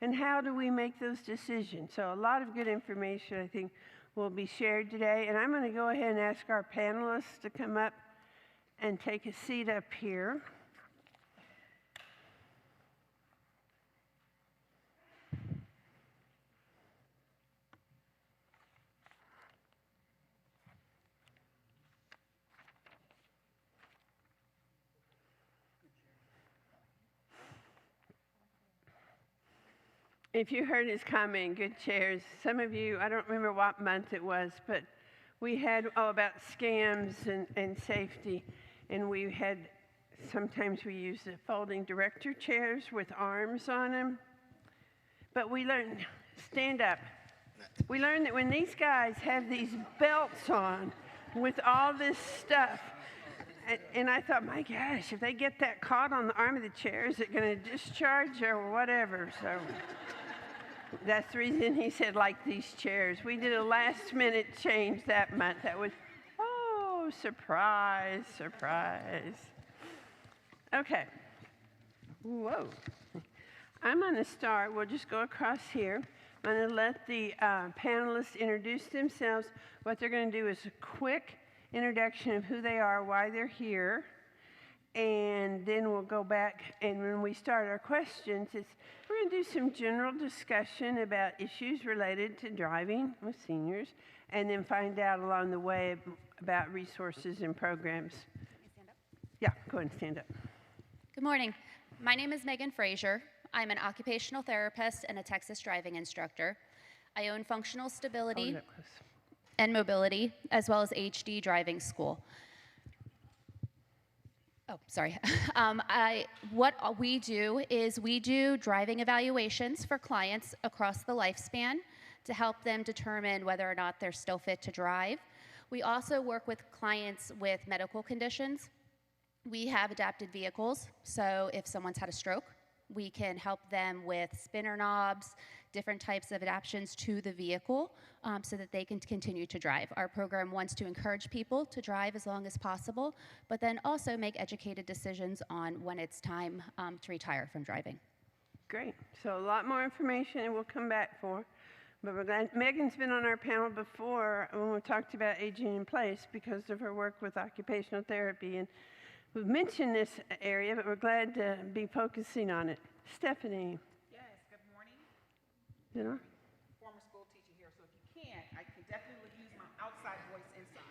and how do we make those decisions? So a lot of good information, I think, will be shared today. And I'm going to go ahead and ask our panelists to come up and take a seat up here. If you heard his comment, good chairs. Some of you, I don't remember what month it was, but we had, about scams and safety. And we had, sometimes we use the folding director chairs with arms on them. But we learned, stand up. We learned that when these guys have these belts on with all this stuff, and I thought, my gosh, if they get that caught on the arm of the chair, is it going to discharge or whatever? So that's the reason he said, like these chairs. We did a last-minute change that month. That was, oh, surprise, surprise. Okay. Whoa. I'm going to start. We'll just go across here. I'm going to let the panelists introduce themselves. What they're going to do is a quick introduction of who they are, why they're here, and then we'll go back, and when we start our questions, we're going to do some general discussion about issues related to driving with seniors, and then find out along the way about resources and programs. Can I stand up? Yeah, go ahead and stand up. Good morning. My name is Megan Frazier. I'm an occupational therapist and a Texas driving instructor. I own Functional Stability and Mobility, as well as HD Driving School. Oh, sorry. What we do is we do driving evaluations for clients across the lifespan to help them determine whether or not they're still fit to drive. We also work with clients with medical conditions. We have adapted vehicles, so if someone's had a stroke, we can help them with spinner knobs, different types of adaptations to the vehicle so that they can continue to drive. Our program wants to encourage people to drive as long as possible, but then also make educated decisions on when it's time to retire from driving. Great. So a lot more information and we'll come back for. But we're glad. Megan's been on our panel before when we talked about aging in place because of her work with occupational therapy. And we've mentioned this area, but we're glad to be focusing on it. Stephanie. Yes, good morning. You know? Former school teacher here, so if you can't, I can definitely use my outside voice inside.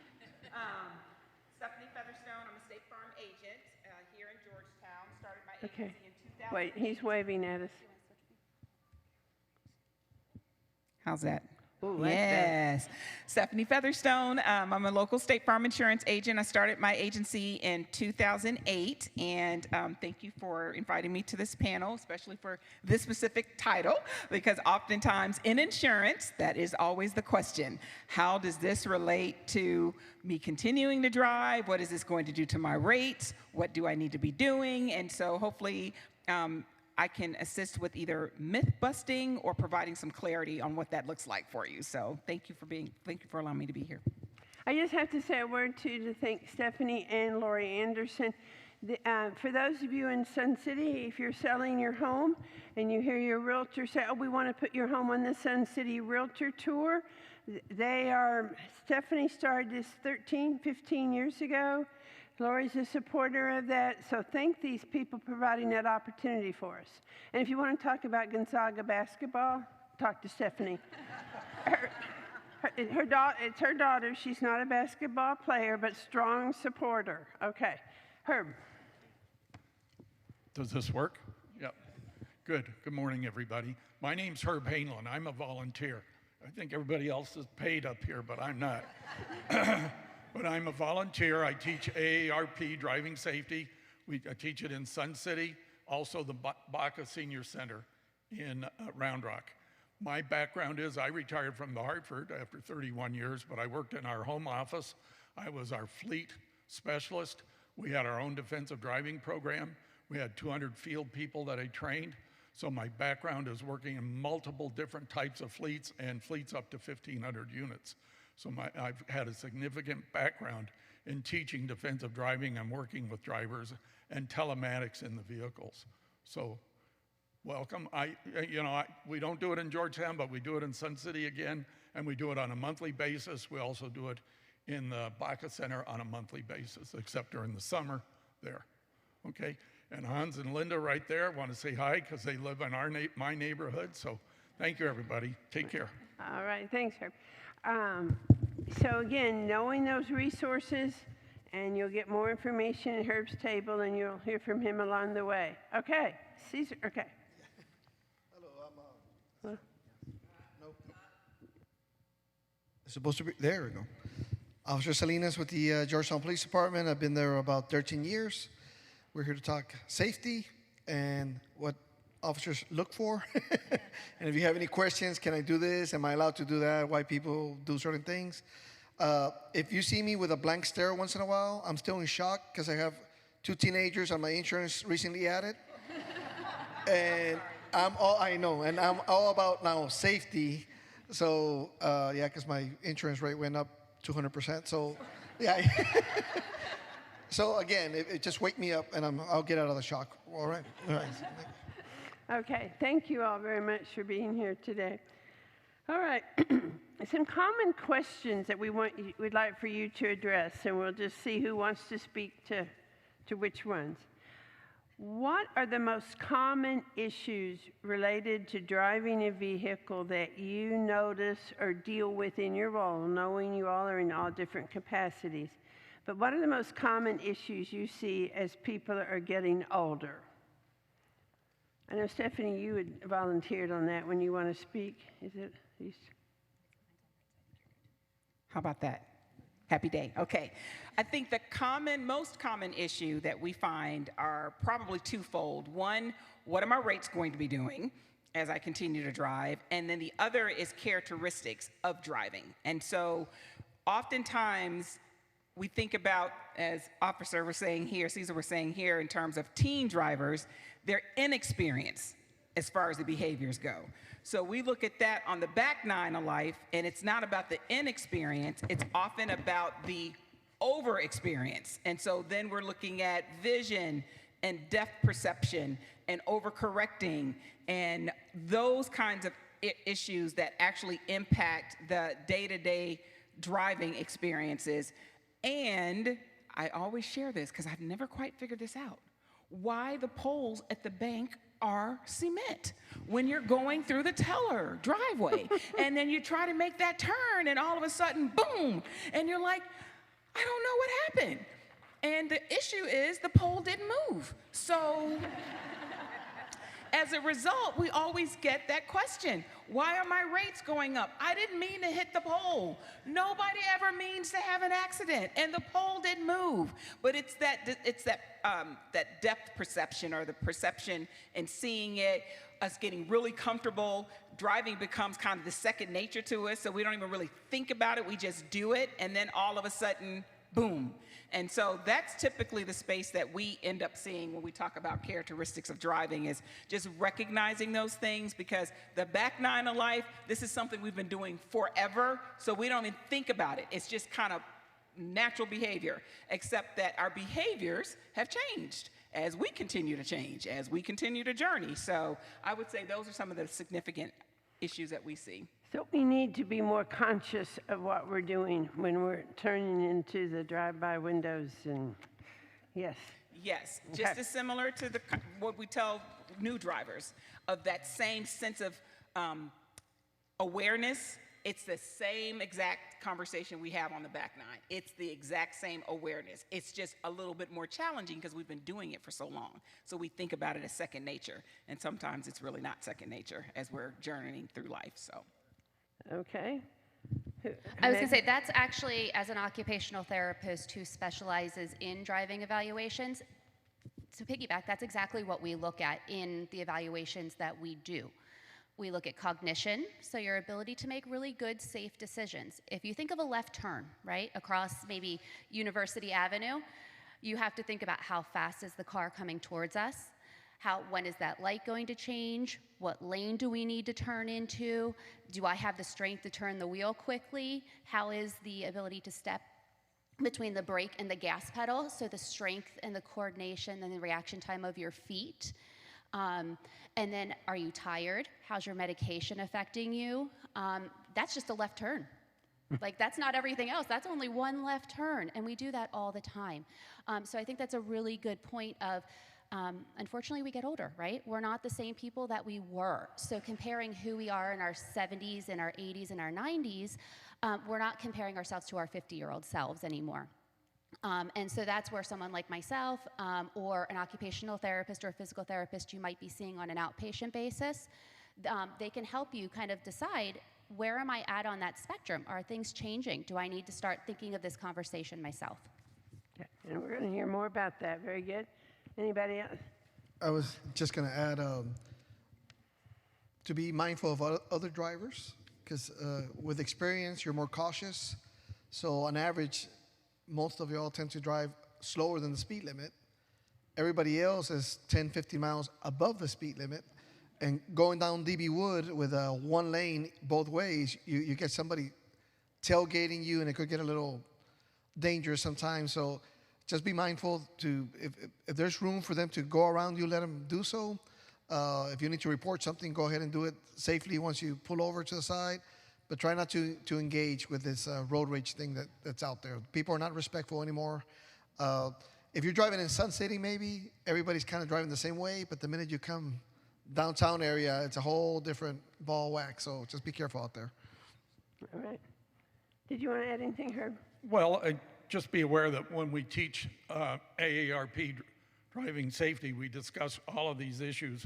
Stephanie Featherstone, I'm a State Farm agent here in Georgetown. Started my agency in 2000. Wait, he's waving at us. How's that? Ooh, yes. Stephanie Featherstone. I'm a local State Farm insurance agent. I started my agency in 2008, and thank you for inviting me to this panel, especially for this specific title, because oftentimes in insurance, that is always the question. How does this relate to me continuing to drive? What is this going to do to my rates? What do I need to be doing? And so hopefully, I can assist with either myth busting or providing some clarity on what that looks like for you. So thank you for allowing me to be here. I just have to say a word too to thank Stephanie and Lori Anderson. For those of you in Sun City, if you're selling your home and you hear your realtor say, oh, we want to put your home on the Sun City Realtor Tour, Stephanie started this 15 years ago. Lori's a supporter of that, so thank these people providing that opportunity for us. And if you want to talk about Gonzaga basketball, talk to Stephanie. It's her daughter. She's not a basketball player, but strong supporter. Okay, Herb. Does this work? Yep. Good. Good morning, everybody. My name's Herb Hainlin. I'm a volunteer. I think everybody else is paid up here, but I'm not. But I'm a volunteer. I teach AARP driving safety. I teach it in Sun City, also the Baca Senior Center in Round Rock. My background is I retired from the Hartford after 31 years, but I worked in our home office. I was our fleet specialist. We had our own defensive driving program. We had 200 field people that I trained. So my background is working in multiple different types of fleets and fleets up to 1,500 units. So I've had a significant background in teaching defensive driving and working with drivers and telematics in the vehicles. So welcome. We don't do it in Georgetown, but we do it in Sun City again, and we do it on a monthly basis. We also do it in the Baca Center on a monthly basis, except during the summer there. Okay? And Hans and Linda right there want to say hi because they live in my neighborhood. So thank you, everybody. Take care. All right, thanks, Herb. So again, knowing those resources, and you'll get more information at Herb's table, and you'll hear from him along the way. Okay, Caesar, okay. Hello, nope. It's supposed to be, there we go. Officer Salinas with the Georgetown Police Department. I've been there about 13 years. We're here to talk safety and what officers look for. And if you have any questions, can I do this? Am I allowed to do that? Why people do certain things? If you see me with a blank stare once in a while, I'm still in shock because I have 2 teenagers on my insurance recently added. And I'm all about now safety. So, yeah, because my insurance rate went up 200%. So, yeah. So again, it just wake me up and I'll get out of the shock. All right. All right. Okay, thank you all very much for being here today. All right, some common questions that we'd like for you to address, and we'll just see who wants to speak to which ones. What are the most common issues related to driving a vehicle that you notice or deal with in your role, knowing you all are in all different capacities? But what are the most common issues you see as people are getting older? I know, Stephanie, you had volunteered on that when you want to speak. Is it? How about that? Happy day. Okay. I think the most common issue that we find are probably twofold. One, what are my rates going to be doing as I continue to drive? And then the other is characteristics of driving. And so oftentimes we think about, as Officer was saying here, Caesar was saying here, in terms of teen drivers, their inexperience as far as the behaviors go. So we look at that on the back nine of life, and it's not about the inexperience, it's often about the over experience. And so then we're looking at vision and depth perception and overcorrecting and those kinds of issues that actually impact the day-to-day driving experiences. And I always share this because I've never quite figured this out. Why the poles at the bank are cement when you're going through the teller driveway. And then you try to make that turn and all of a sudden, boom, and you're like, I don't know what happened. And the issue is the pole didn't move. So as a result, we always get that question. Why are my rates going up? I didn't mean to hit the pole. Nobody ever means to have an accident, and the pole didn't move. But it's that depth perception, or the perception and seeing it, us getting really comfortable. Driving becomes kind of the second nature to us, so we don't even really think about it. We just do it, and then all of a sudden, boom. And so that's typically the space that we end up seeing when we talk about characteristics of driving, is just recognizing those things, because the back nine of life, this is something we've been doing forever, so we don't even think about it. It's just kind of natural behavior, except that our behaviors have changed as we continue to change, as we continue to journey. So I would say those are some of the significant issues that we see. So we need to be more conscious of what we're doing when we're turning into the drive-by windows, and yes. Yes, Okay. just as similar to what we tell new drivers, of that same sense of awareness. It's the same exact conversation we have on the back nine. It's the exact same awareness. It's just a little bit more challenging because we've been doing it for so long. So we think about it as second nature, and sometimes it's really not second nature as we're journeying through life. So. Okay. I was going to say, that's actually, as an occupational therapist who specializes in driving evaluations, to piggyback, that's exactly what we look at in the evaluations that we do. We look at cognition, so your ability to make really good, safe decisions. If you think of a left turn, right, across maybe University Avenue, you have to think about how fast is the car coming towards us, when is that light going to change, what lane do we need to turn into, do I have the strength to turn the wheel quickly, how is the ability to step between the brake and the gas pedal, so the strength and the coordination and the reaction time of your feet. And then, are you tired? How's your medication affecting you? That's just a left turn. Like, that's not everything else. That's only one left turn, and we do that all the time. So I think that's a really good point of, unfortunately, we get older, right? We're not the same people that we were. So comparing who we are in our 70s and our 80s and our 90s, we're not comparing ourselves to our 50-year-old selves anymore. And so that's where someone like myself or an occupational therapist or a physical therapist you might be seeing on an outpatient basis, they can help you kind of decide, where am I at on that spectrum? Are things changing? Do I need to start thinking of this conversation myself? Okay. And we're going to hear more about that. Very good. Anybody else? I was just going to add to be mindful of other drivers, because with experience, you're more cautious. So on average, most of y'all tend to drive slower than the speed limit. Everybody else is 10, 50 miles above the speed limit. And going down DB Wood with one lane both ways, you get somebody tailgating you, and it could get a little dangerous sometimes. So just be mindful to, if there's room for them to go around you, let them do so. If you need to report something, go ahead and do it safely once you pull over to the side. But try not to engage with this road rage thing that's out there. People are not respectful anymore. If you're driving in Sun City, maybe everybody's kind of driving the same way, but the minute you come downtown area, it's a whole different ball wax. So just be careful out there. All right. Did you want to add anything, Herb? Well, just be aware that when we teach AARP driving safety, we discuss all of these issues.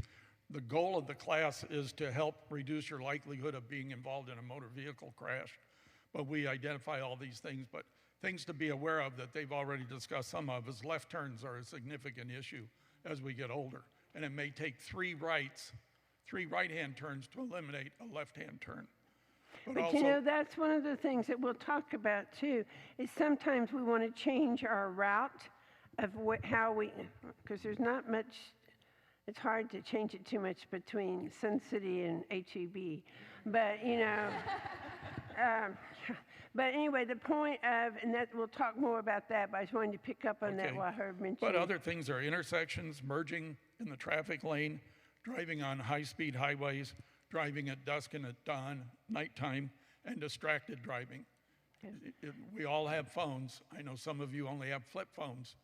The goal of the class is to help reduce your likelihood of being involved in a motor vehicle crash. But we identify all these things. But things to be aware of that they've already discussed some of is left turns are a significant issue as we get older. And it may take three right-hand turns to eliminate a left-hand turn. But also, you know, that's one of the things that we'll talk about too, is sometimes we want to change our route of how we, because there's not much, it's hard to change it too much between Sun City and HEB. But, you know, but anyway, the point of, and that we'll talk more about that, but I just wanted to pick up on that while Herb mentioned. But other things are intersections, merging in the traffic lane, driving on high-speed highways, driving at dusk and at dawn, nighttime, and distracted driving. We all have phones. I know some of you only have flip phones,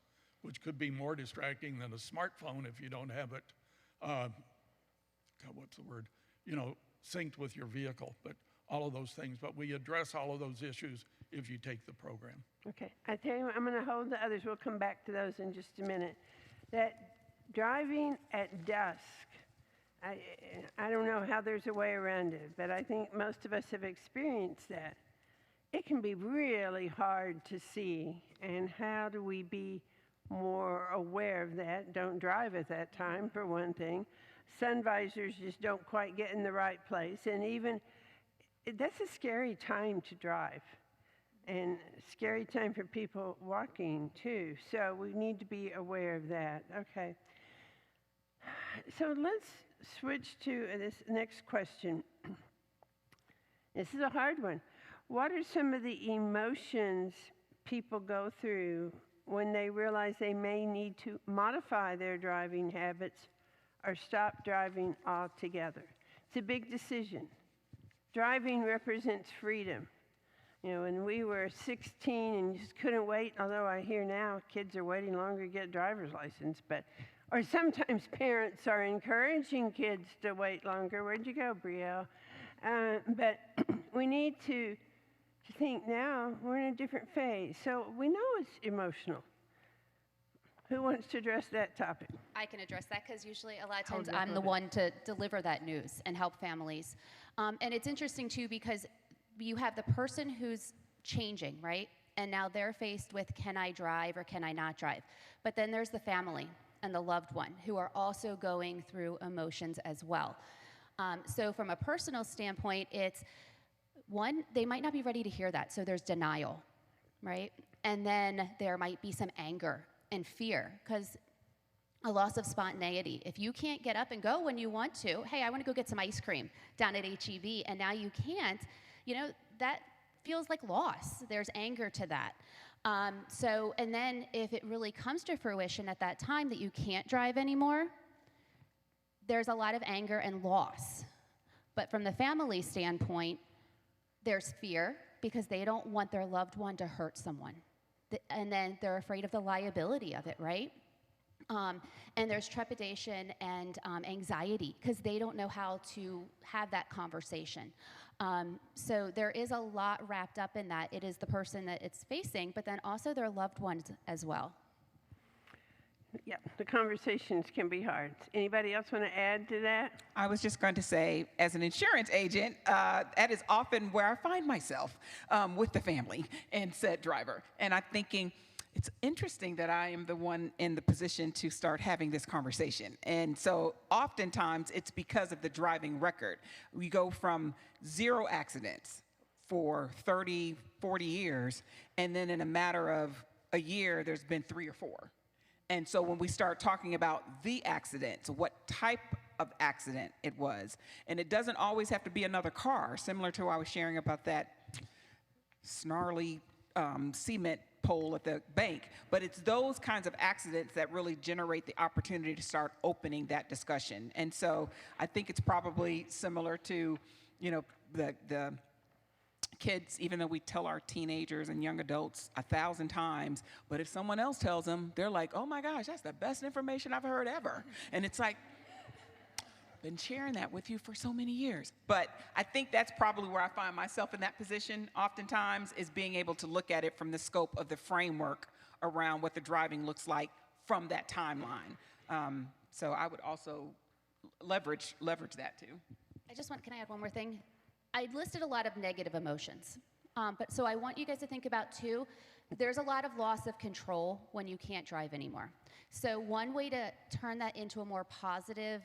which could be more distracting than a smartphone if you don't have it, what's the word? You know, synced with your vehicle, but all of those things. But we address all of those issues if you take the program. Okay, I tell you what, I'm going to hold the others. We'll come back to those in just a minute. That driving at dusk, I don't know how there's a way around it, but I think most of us have experienced that. It can be really hard to see, and how do we be more aware of that? Don't drive at that time, for one thing. Sun visors just don't quite get in the right place, and even, that's a scary time to drive, and scary time for people walking, too. So we need to be aware of that. Okay. So let's switch to this next question. This is a hard one. What are some of the emotions people go through when they realize they may need to modify their driving habits or stop driving altogether? It's a big decision. Driving represents freedom. You know, when we were 16 and just couldn't wait, although I hear now kids are waiting longer to get a driver's license, or sometimes parents are encouraging kids to wait longer. Where'd you go, Brielle? But we need to think now we're in a different phase. So we know it's emotional. Who wants to address that topic? I can address that because usually a lot of times I'm the one to deliver that news and help families. And it's interesting too because you have the person who's changing, right? And now they're faced with, can I drive or can I not drive? But then there's the family and the loved one who are also going through emotions as well. So from a personal standpoint, it's one, they might not be ready to hear that, so there's denial, right? And then there might be some anger and fear, because a loss of spontaneity. If you can't get up and go when you want to, hey, I want to go get some ice cream down at HEB, and now you can't, you know, that feels like loss. There's anger to that. And then if it really comes to fruition at that time that you can't drive anymore, there's a lot of anger and loss. But from the family standpoint, there's fear because they don't want their loved one to hurt someone. And then they're afraid of the liability of it, right? And there's trepidation and anxiety because they don't know how to have that conversation. So there is a lot wrapped up in that. It is the person that it's facing, but then also their loved ones as well. Yeah, the conversations can be hard. Anybody else want to add to that? I was just going to say, as an insurance agent, that is often where I find myself with the family and said driver. And I'm thinking, it's interesting that I am the one in the position to start having this conversation. And so oftentimes it's because of the driving record. We go from 0 accidents for 30, 40 years, and then in a matter of a year, there's been 3 or 4. And so when we start talking about the accidents, what type of accident it was, and it doesn't always have to be another car, similar to what I was sharing about that snarly cement pole at the bank, but it's those kinds of accidents that really generate the opportunity to start opening that discussion. And so I think it's probably similar to, the kids, even though we tell our teenagers and young adults 1,000 times, but if someone else tells them, they're like, oh my gosh, that's the best information I've heard ever. And it's like, been sharing that with you for so many years. But I think that's probably where I find myself in that position oftentimes, is being able to look at it from the scope of the framework around what the driving looks like from that timeline. So I would also leverage that too. Can I add one more thing? I listed a lot of negative emotions. But so I want you guys to think about too, there's a lot of loss of control when you can't drive anymore. So one way to turn that into a more positive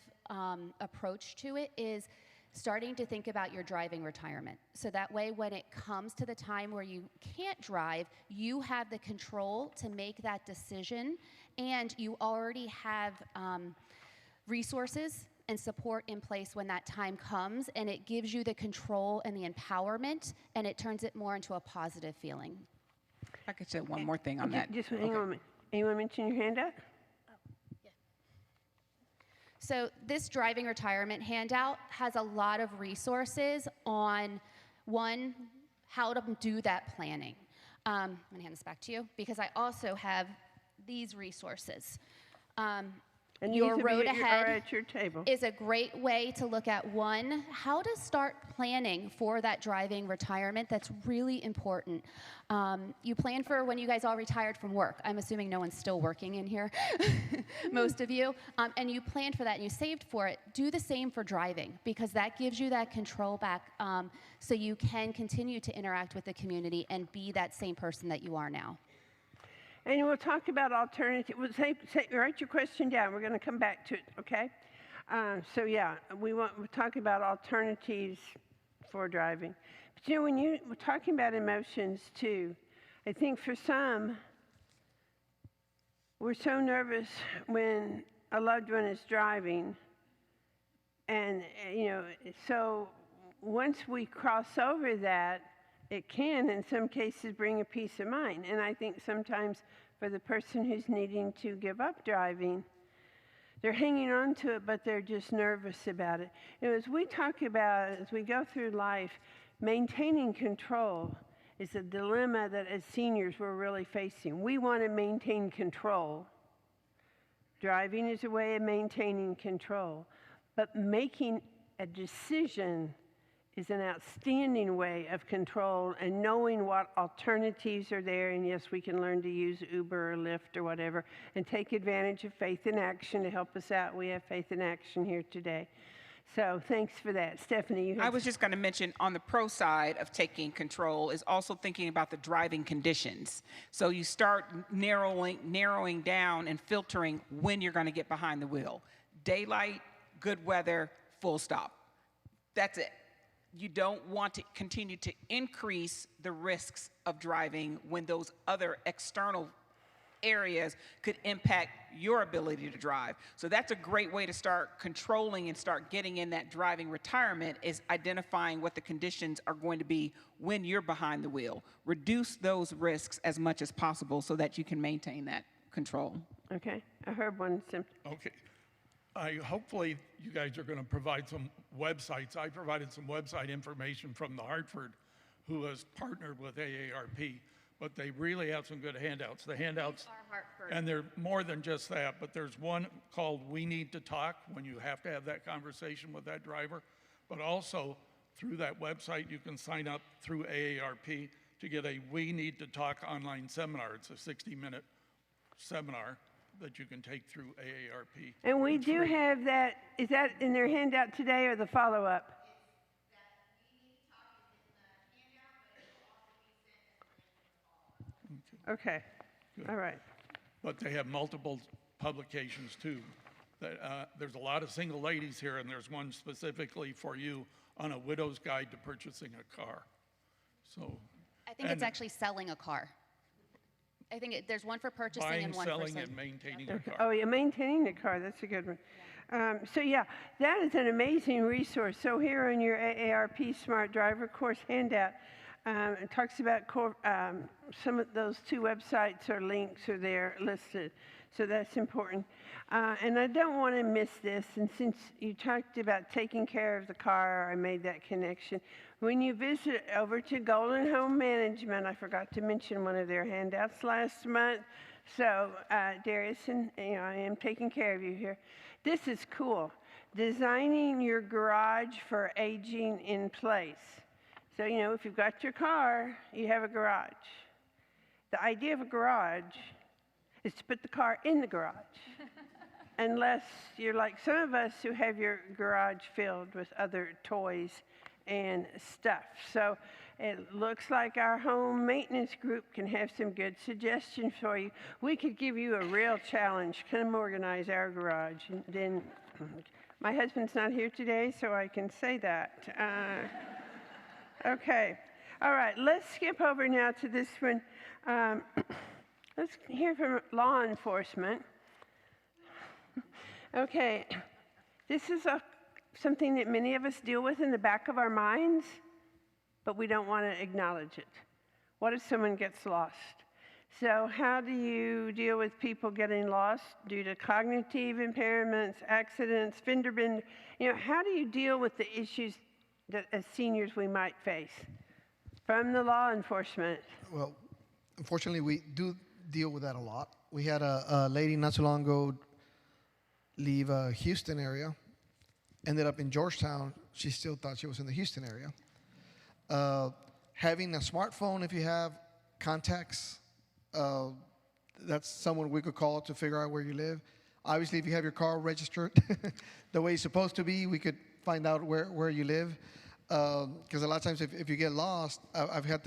approach to it is starting to think about your driving retirement. So that way, when it comes to the time where you can't drive, you have the control to make that decision, and you already have resources and support in place when that time comes, and it gives you the control and the empowerment, and it turns it more into a positive feeling. I could say one more thing on that. Just hang on a minute. Anyone mention your hand up? So this driving retirement handout has a lot of resources on, one, how to do that planning. I'm going to hand this back to you because I also have these resources. And Your these road are ahead at your table. is a great way to look at, one, how to start planning for that driving retirement. That's really important. You plan for when you guys all retired from work. I'm assuming no one's still working in here, most of you. And you planned for that and you saved for it. Do the same for driving, because that gives you that control back, so you can continue to interact with the community and be that same person that you are now. And we'll talk about alternatives. Write your question down. We're going to come back to it, okay? We're talking about alternatives for driving. But when we're talking about emotions too, I think for some, we're so nervous when a loved one is driving. And, so once we cross over that, it can, in some cases, bring a peace of mind. And I think sometimes for the person who's needing to give up driving, they're hanging on to it, but they're just nervous about it. And as we talk about, as we go through life, maintaining control is a dilemma that as seniors we're really facing. We want to maintain control. Driving is a way of maintaining control. But making a decision is an outstanding way of control, and knowing what alternatives are there. And yes, we can learn to use Uber or Lyft or whatever and take advantage of Faith in Action to help us out. We have Faith in Action here today. So thanks for that. Stephanie, I was just going to mention, on the pro side of taking control is also thinking about the driving conditions. So you start narrowing down and filtering when you're going to get behind the wheel. Daylight, good weather, full stop. That's it. You don't want to continue to increase the risks of driving when those other external areas could impact your ability to drive. So that's a great way to start controlling and start getting in that driving retirement, is identifying what the conditions are going to be when you're behind the wheel. Reduce those risks as much as possible so that you can maintain that control. Okay, I heard one symptom. Okay. hopefully you guys are going to provide some websites. I provided some website information from the Hartford, who has partnered with AARP, but they really have some good handouts. The handouts, and they're more than just that, but there's one called We Need to Talk, when you have to have that conversation with that driver, but also through that website you can sign up through AARP to get a We Need to Talk online seminar. It's a 60-minute seminar that you can take through AARP. And we It's do free. have that. Is that in their handout today or the follow-up? Okay. All right. But they have multiple publications too. There's a lot of single ladies here, and there's one specifically for you on a widow's guide to purchasing a car. So I think it's actually selling a car. I think there's one for purchasing buying, and one for selling, selling. and maintaining a Okay. car. Oh, yeah, maintaining the car. That's a good one. So yeah, that is an amazing resource. So here on your AARP Smart Driver Course handout, it talks about some of those 2 websites or links are there listed. So that's important. And I don't want to miss this. And since you talked about taking care of the car, I made that connection. When you visit over to Golden Home Management, I forgot to mention one of their handouts last month. So Darius, and I am taking care of you here. This is cool. Designing your garage for aging in place. So, if you've got your car, you have a garage. The idea of a garage is to put the car in the garage. Unless you're like some of us who have your garage filled with other toys and stuff. So it looks like our home maintenance group can have some good suggestions for you. We could give you a real challenge. Come organize our garage. And then my husband's not here today, so I can say that. Okay. All right. Let's skip over now to this one. Let's hear from law enforcement. Okay. This is something that many of us deal with in the back of our minds, but we don't want to acknowledge it. What if someone gets lost? So how do you deal with people getting lost due to cognitive impairments, accidents, fender bender? How do you deal with the issues that as seniors we might face from the law enforcement? Well, unfortunately, we do deal with that a lot. We had a lady not so long ago leave Houston area, ended up in Georgetown. She still thought she was in the Houston area. Having a smartphone, if you have contacts, that's someone we could call to figure out where you live. Obviously, if you have your car registered the way it's supposed to be, we could find out where you live. Because a lot of times if you get lost, I've had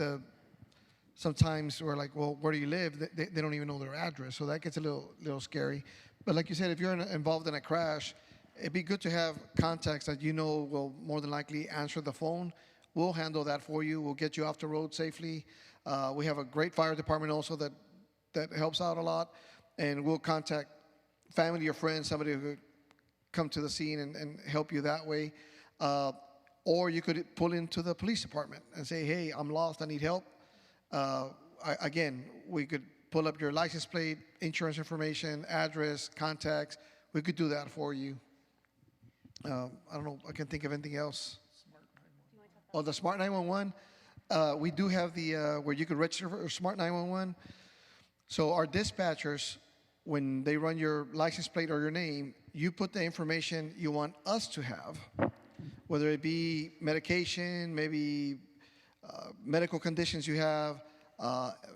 sometimes we're like, well, where do you live? They don't even know their address, so that gets a little scary. But like you said, if you're involved in a crash, it'd be good to have contacts that will more than likely answer the phone. We'll handle that for you. We'll get you off the road safely. We have a great fire department also that helps out a lot, and we'll contact family or friends, somebody who could come to the scene and help you that way. Or you could pull into the police department and say, hey, I'm lost, I need help. Again, we could pull up your license plate, insurance information, address, contacts. We could do that for you. I don't know, I can't think of anything else. Oh, the Smart 911. We do have where you could register for Smart 911. So our dispatchers, when they run your license plate or your name, you put the information you want us to have, whether it be medication, maybe medical conditions you have,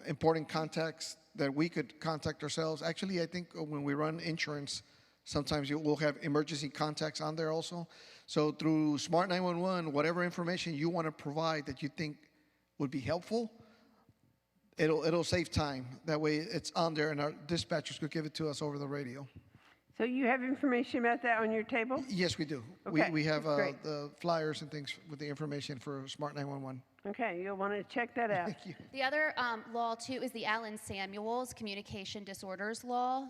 important contacts that we could contact ourselves. Actually, I think when we run insurance, sometimes we'll have emergency contacts on there also. So through Smart 911, whatever information you want to provide that you think would be helpful, it'll save time. That way it's on there and our dispatchers could give it to us over the radio. So you have information about that on your table? Yes, we do. Okay, We have great. the flyers and things with the information for Smart 911. Okay, you'll want to check that out. Thank you. The other law, too, is the Allen Samuels Communication Disorders Law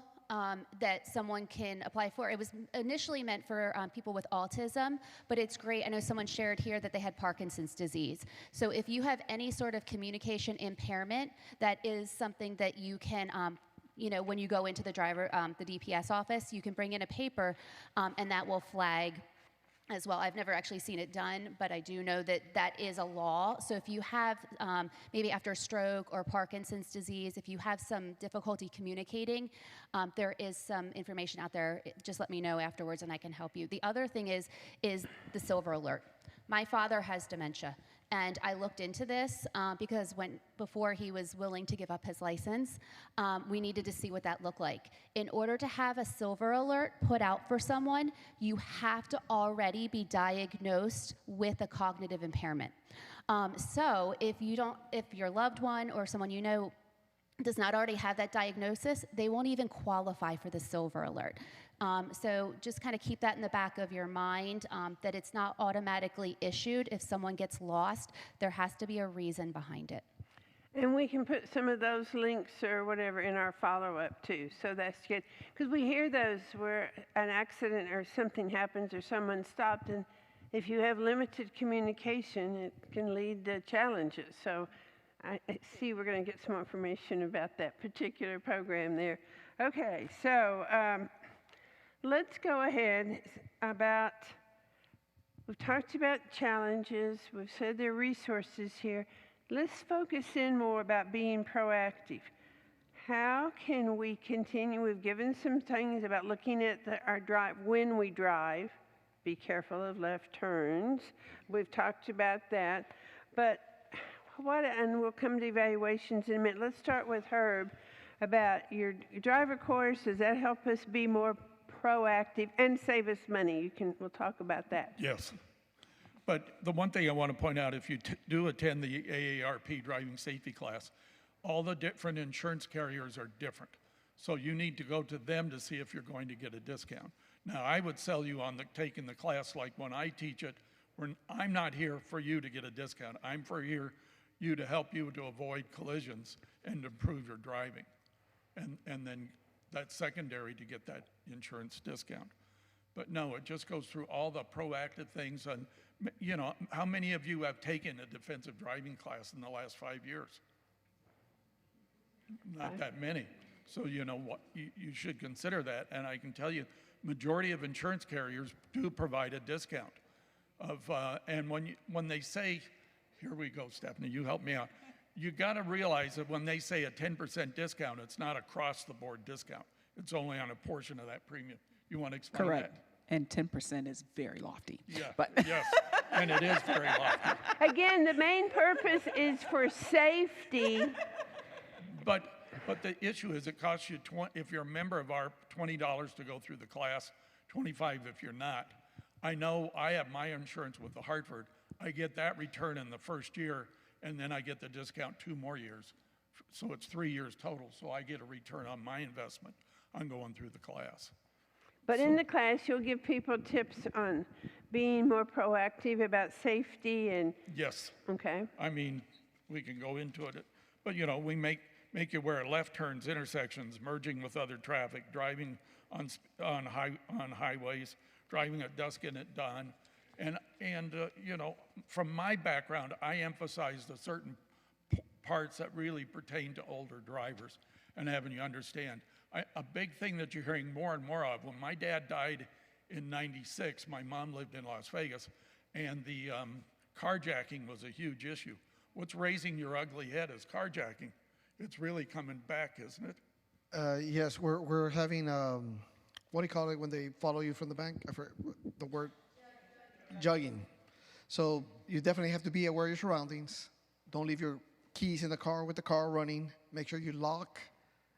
that someone can apply for. It was initially meant for people with autism, but it's great. I know someone shared here that they had Parkinson's disease. So if you have any sort of communication impairment, that is something that you can when you go into the the DPS office, you can bring in a paper, and that will flag as well. I've never actually seen it done, but I do know that that is a law. So if you have, maybe after a stroke or Parkinson's disease, if you have some difficulty communicating, there is some information out there. Just let me know afterwards and I can help you. The other thing is the silver alert. My father has dementia, and I looked into this because before he was willing to give up his license, we needed to see what that looked like. In order to have a silver alert put out for someone, you have to already be diagnosed with a cognitive impairment. So if your loved one or someone you know does not already have that diagnosis, they won't even qualify for the silver alert. So just kind of keep that in the back of your mind, that it's not automatically issued if someone gets lost. There has to be a reason behind it. And we can put some of those links or whatever in our follow-up too, so that's good. Because we hear those where an accident or something happens or someone stopped, and if you have limited communication, it can lead to challenges. So I see we're going to get some information about that particular program there. Okay, so let's go ahead we've talked about challenges, we've said there are resources here. Let's focus in more about being proactive. How can we continue? We've given some things about looking at our drive, when we drive, be careful of left turns. We've talked about that, but and we'll come to evaluations in a minute. Let's start with Herb about your driver course. Does that help us be more proactive and save us money? We'll talk about that. Yes. But the one thing I want to point out, if you do attend the AARP driving safety class, all the different insurance carriers are different. So you need to go to them to see if you're going to get a discount. Now, I would sell you on taking the class like when I teach it, I'm not here for you to get a discount. I'm for you to help you to avoid collisions and improve your driving. And then that's secondary to get that insurance discount. But no, it just goes through all the proactive things. And, how many of you have taken a defensive driving class in the last 5 years? Not that many. So, what you should consider that. And I can tell you, majority of insurance carriers do provide a discount. And when they say, here we go, Stephanie, you help me out. You got to realize that when they say a 10% discount, it's not across the board discount. It's only on a portion of that premium. You want to explain Correct. that? And 10% is very lofty. Yeah, But yes, and it is very lofty. Again, the main purpose is for safety. But the issue is it costs you, if you're a member of AARP, $20 to go through the class, $25 if you're not. I know I have my insurance with the Hartford. I get that return in the first year, and then I get the discount 2 more years. So it's 3 years total, so I get a return on my investment on going through the class. But in the class, you'll give people tips on being more proactive about safety and... Yes. Okay. I mean, we can go into it, but we make you aware of left turns, intersections, merging with other traffic, driving on highways, driving at dusk and at dawn. And from my background, I emphasize the certain parts that really pertain to older drivers and having you understand. A big thing that you're hearing more and more of, when my dad died in '96, my mom lived in Las Vegas, and the carjacking was a huge issue. What's raising your ugly head is carjacking. It's really coming back, isn't it? Yes, we're having, what do you call it when they follow you from the bank? I forget the word. Jugging. So you definitely have to be aware of your surroundings. Don't leave your keys in the car with the car running. Make sure you lock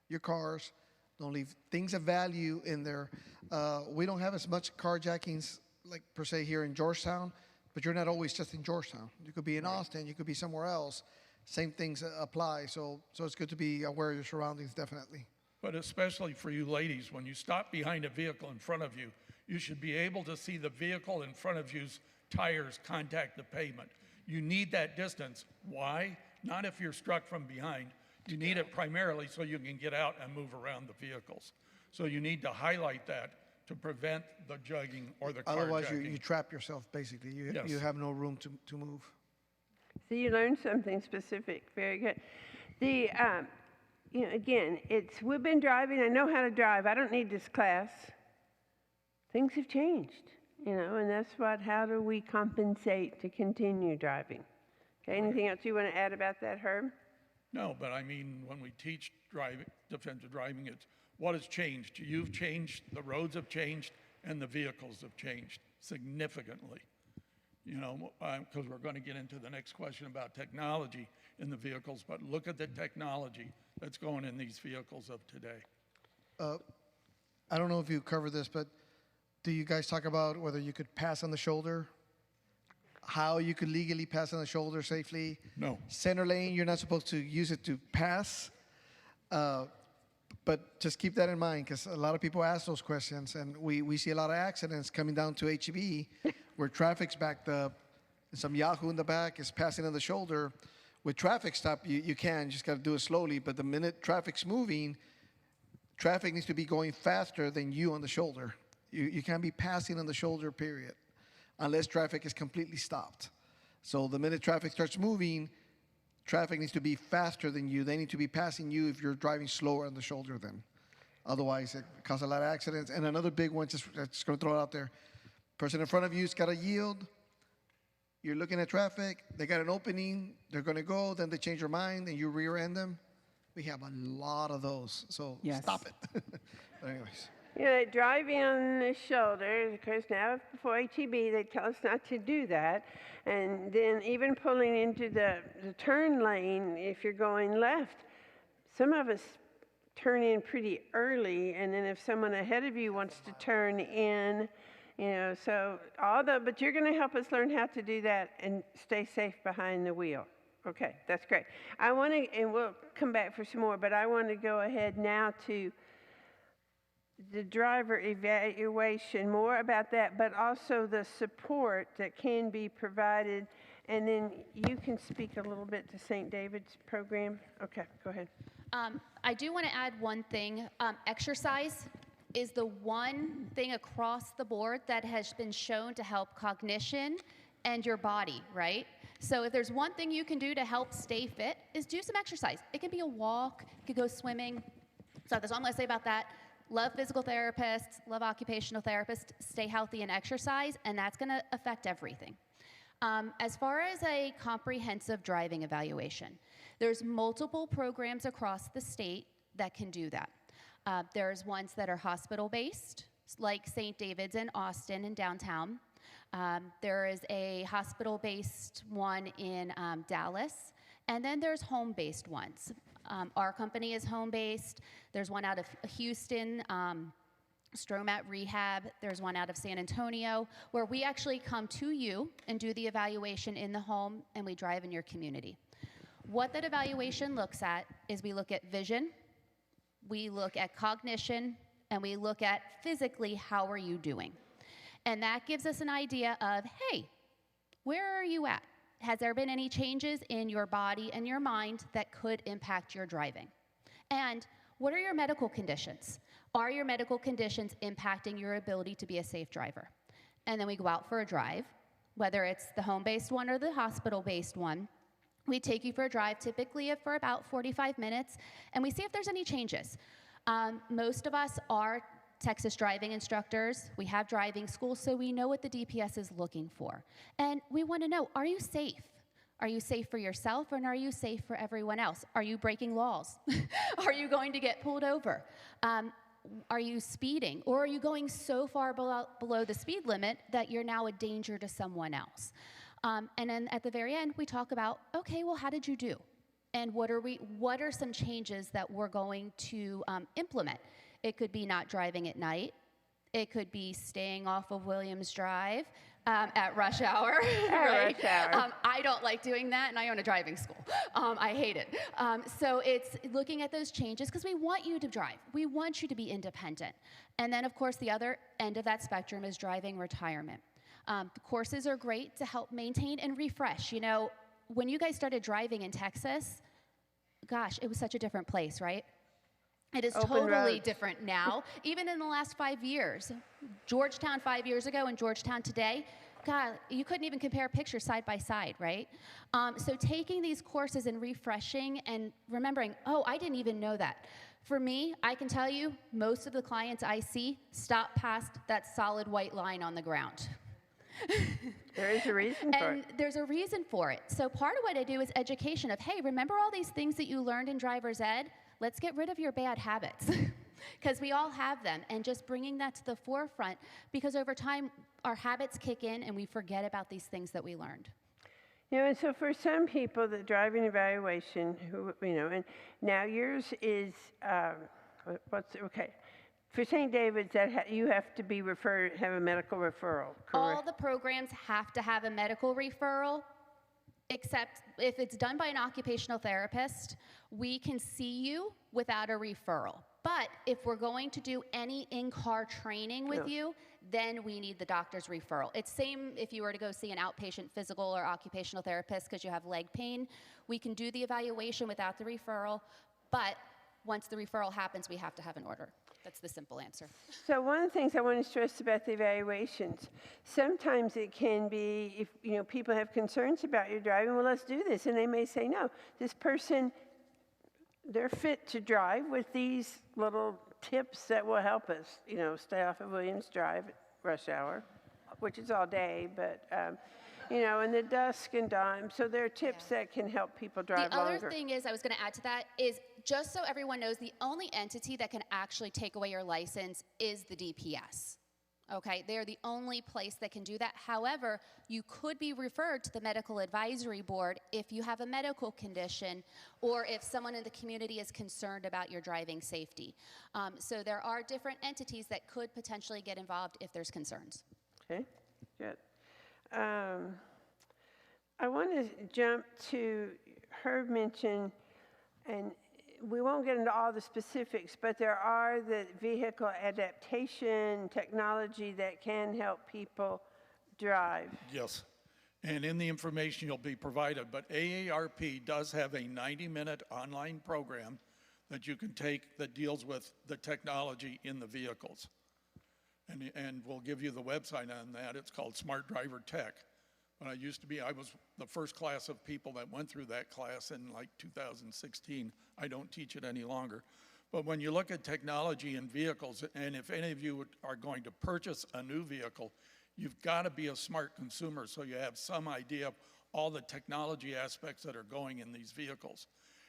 your cars. Don't leave things of value in there. We don't have as much carjackings like per se here in Georgetown, but you're not always just in Georgetown. You could be in Austin, you could be somewhere else. Same things apply. So it's good to be aware of your surroundings, definitely. But especially for you ladies, when you stop behind a vehicle in front of you, you should be able to see the vehicle in front of you's tires contact the pavement. You need that distance. Why? Not if you're struck from behind. You need it primarily so you can get out and move around the vehicles. So you need to highlight that to prevent the jugging or the carjacking. Otherwise, you trap yourself, basically. Yes. You have no room to move. So you learned something specific. Very good. again, we've been driving. I know how to drive. I don't need this class. Things have changed, and that's how do we compensate to continue driving? Okay, anything else you want to add about that, Herb? No, but I mean, when we teach defensive driving, it's what has changed. You've changed, the roads have changed, and the vehicles have changed significantly. Because we're going to get into the next question about technology in the vehicles, but look at the technology that's going in these vehicles of today. I don't know if you covered this, but do you guys talk about whether you could pass on the shoulder? How you could legally pass on the shoulder safely? No. Center lane, you're not supposed to use it to pass. But just keep that in mind, because a lot of people ask those questions, and we see a lot of accidents coming down to HEB where traffic's backed up, and some yahoo in the back is passing on the shoulder. With traffic stop, you can, just got to do it slowly, but the minute traffic's moving, traffic needs to be going faster than you on the shoulder. You can't be passing on the shoulder, period, unless traffic is completely stopped. So the minute traffic starts moving, traffic needs to be faster than you. They need to be passing you if you're driving slower on the shoulder than. Otherwise, it causes a lot of accidents. And another big one, just going to throw it out there, person in front of you's got to yield. You're looking at traffic. They got an opening. They're going to go. Then they change their mind, and you rear-end them. We have a lot of those, so stop it. But anyways. Driving on the shoulder, of course, now before HEB, they tell us not to do that. And then even pulling into the turn lane, if you're going left, some of us turn in pretty early, and then if someone ahead of you wants to turn in, but you're going to help us learn how to do that and stay safe behind the wheel. Okay, that's great. And we'll come back for some more, but I want to go ahead now to the driver evaluation, more about that, but also the support that can be provided. And then you can speak a little bit to St. David's program. Okay, go ahead. I do want to add one thing. Exercise is the one thing across the board that has been shown to help cognition and your body, right? So if there's one thing you can do to help stay fit, is do some exercise. It can be a walk, you could go swimming. So that's all I'm going to say about that. Love physical therapists, love occupational therapists, stay healthy and exercise, and that's going to affect everything. As far as a comprehensive driving evaluation, there's multiple programs across the state that can do that. There's ones that are hospital-based, like St. David's in Austin and downtown. There is a hospital-based one in Dallas, and then there's home-based ones. Our company is home-based. There's one out of Houston, Stromat Rehab. There's one out of San Antonio, where we actually come to you and do the evaluation in the home, and we drive in your community. What that evaluation looks at is we look at vision, we look at cognition, and we look at physically how are you doing. And that gives us an idea of, hey, where are you at? Has there been any changes in your body and your mind that could impact your driving? And what are your medical conditions? Are your medical conditions impacting your ability to be a safe driver? And then we go out for a drive, whether it's the home-based one or the hospital-based one. We take you for a drive, typically for about 45 minutes, and we see if there's any changes. Most of us are Texas driving instructors. We have driving schools, so we know what the DPS is looking for. And we want to know, are you safe? Are you safe for yourself, and are you safe for everyone else? Are you breaking laws? Are you going to get pulled over? Are you speeding? Or are you going so far below the speed limit that you're now a danger to someone else? And then at the very end, we talk about, okay, well, how did you do? And what are some changes that we're going to implement? It could be not driving at night. It could be staying off of Williams Drive at rush hour. Right? Rush hour. I don't like doing that, and I own a driving school. I hate it. So it's looking at those changes because we want you to drive. We want you to be independent. And then, of course, the other end of that spectrum is driving retirement. The courses are great to help maintain and refresh. You know, when you guys started driving in Texas, gosh, it was such a different place, right? It is Open totally roads. different now, even in the last 5 years. Georgetown 5 years ago and Georgetown today, God, you couldn't even compare pictures side by side, right? So taking these courses and refreshing and remembering, oh, I didn't even know that. For me, I can tell you, most of the clients I see stop past that solid white line on the ground. There is a reason for And it. there's a reason for it. So part of what I do is education of, hey, remember all these things that you learned in driver's ed? Let's get rid of your bad habits. Because we all have them, and just bringing that to the forefront, because over time, our habits kick in and we forget about these things that we learned. You know, and so for some people, the driving evaluation, who, you know, and now yours is, okay. For St. David's, you have to be referred, have a medical referral, correct? All the programs have to have a medical referral, except if it's done by an occupational therapist, we can see you without a referral. But if we're going to do any in-car training with you, then we need the doctor's referral. It's same if you were to go see an outpatient physical or occupational therapist because you have leg pain. We can do the evaluation without the referral, but once the referral happens, we have to have an order. That's the simple answer. So one of the things I want to stress about the evaluations, sometimes it can be, if you know people have concerns about your driving, well, let's do this, and they may say, no, this person, they're fit to drive with these little tips that will help us, you know, stay off of Williams Drive at rush hour, which is all day, but, you know, in the dusk and dawn. So there are tips that can help people drive The longer. other thing is, I was going to add to that, is just so everyone knows, the only entity that can actually take away your license is the DPS. Okay, they're the only place that can do that. However, you could be referred to the medical advisory board if you have a medical condition or if someone in the community is concerned about your driving safety. So there are different entities that could potentially get involved if there's concerns. Okay, good. I want to jump to Herb mentioned, and we won't get into all the specifics, but there are the vehicle adaptation technology that can help people drive. Yes. And in the information you'll be provided, but AARP does have a 90-minute online program that you can take that deals with the technology in the vehicles. And we'll give you the website on that. It's called Smart Driver Tech. When I was the first class of people that went through that class in like 2016. I don't teach it any longer. But when you look at technology in vehicles, and if any of you are going to purchase a new vehicle, you've got to be a smart consumer so you have some idea of all the technology aspects that are going in these vehicles.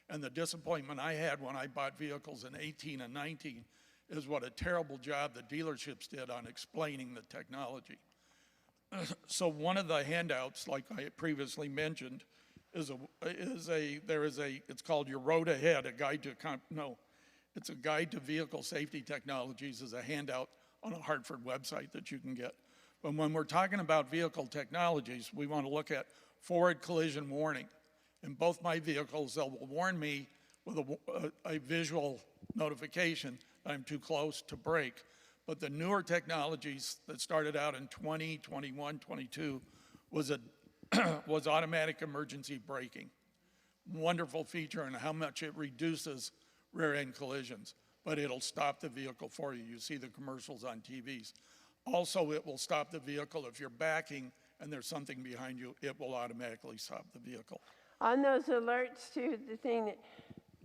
And the disappointment I had when I bought vehicles in 18 and 19 is what a terrible job the dealerships did on explaining the technology. So one of the handouts, like I previously mentioned, it's called Your Road Ahead, it's a guide to vehicle safety technologies is a handout on a Hartford website that you can get. But when we're talking about vehicle technologies, we want to look at forward collision warning. In both my vehicles, they will warn me with a visual notification that I'm too close to brake. But the newer technologies that started out in 20, 21, 22 was automatic emergency braking. Wonderful feature and how much it reduces rear-end collisions, but it'll stop the vehicle for you. You see the commercials on TVs. Also, it will stop the vehicle if you're backing and there's something behind you, it will automatically stop the vehicle. On those alerts too, the thing that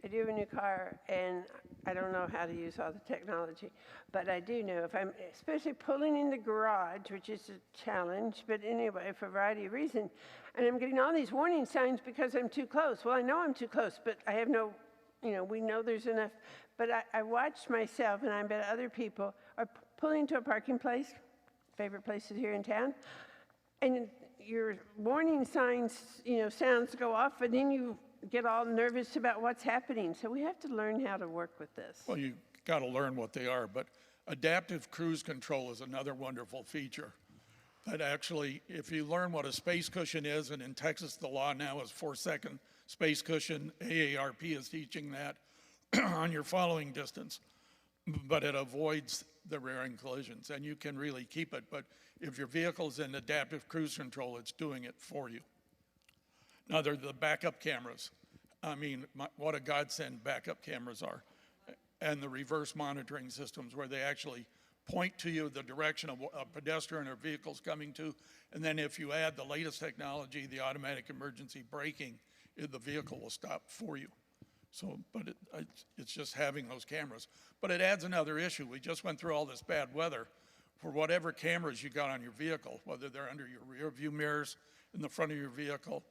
I do have a new car, and I don't know how to use all the technology, but I do know if I'm especially pulling in the garage, which is a challenge, but anyway, for a variety of reasons, and I'm getting all these warning signs because I'm too close. Well, I know I'm too close, but I have no, we know there's enough. But I watched myself, and I bet other people are pulling to a parking place, favorite places here in town, and your warning signs, sounds go off, and then you get all nervous about what's happening. So we have to learn how to work with this. Well, you got to learn what they are, but adaptive cruise control is another wonderful feature. That actually, if you learn what a space cushion is, and in Texas the law now is 4-second space cushion, AARP is teaching that on your following distance, but it avoids the rear-end collisions, and you can really keep it. But if your vehicle's in adaptive cruise control, it's doing it for you. Now, they're the backup cameras. I mean, what a godsend backup cameras are. And the reverse monitoring systems where they actually point to you the direction of a pedestrian or vehicle's coming to. And then if you add the latest technology, the automatic emergency braking, the vehicle will stop for you. So, but it's just having those cameras. But it adds another issue. We just went through all this bad weather. For whatever cameras you got on your vehicle, whether they're under your rear view mirrors, in the front of your vehicle,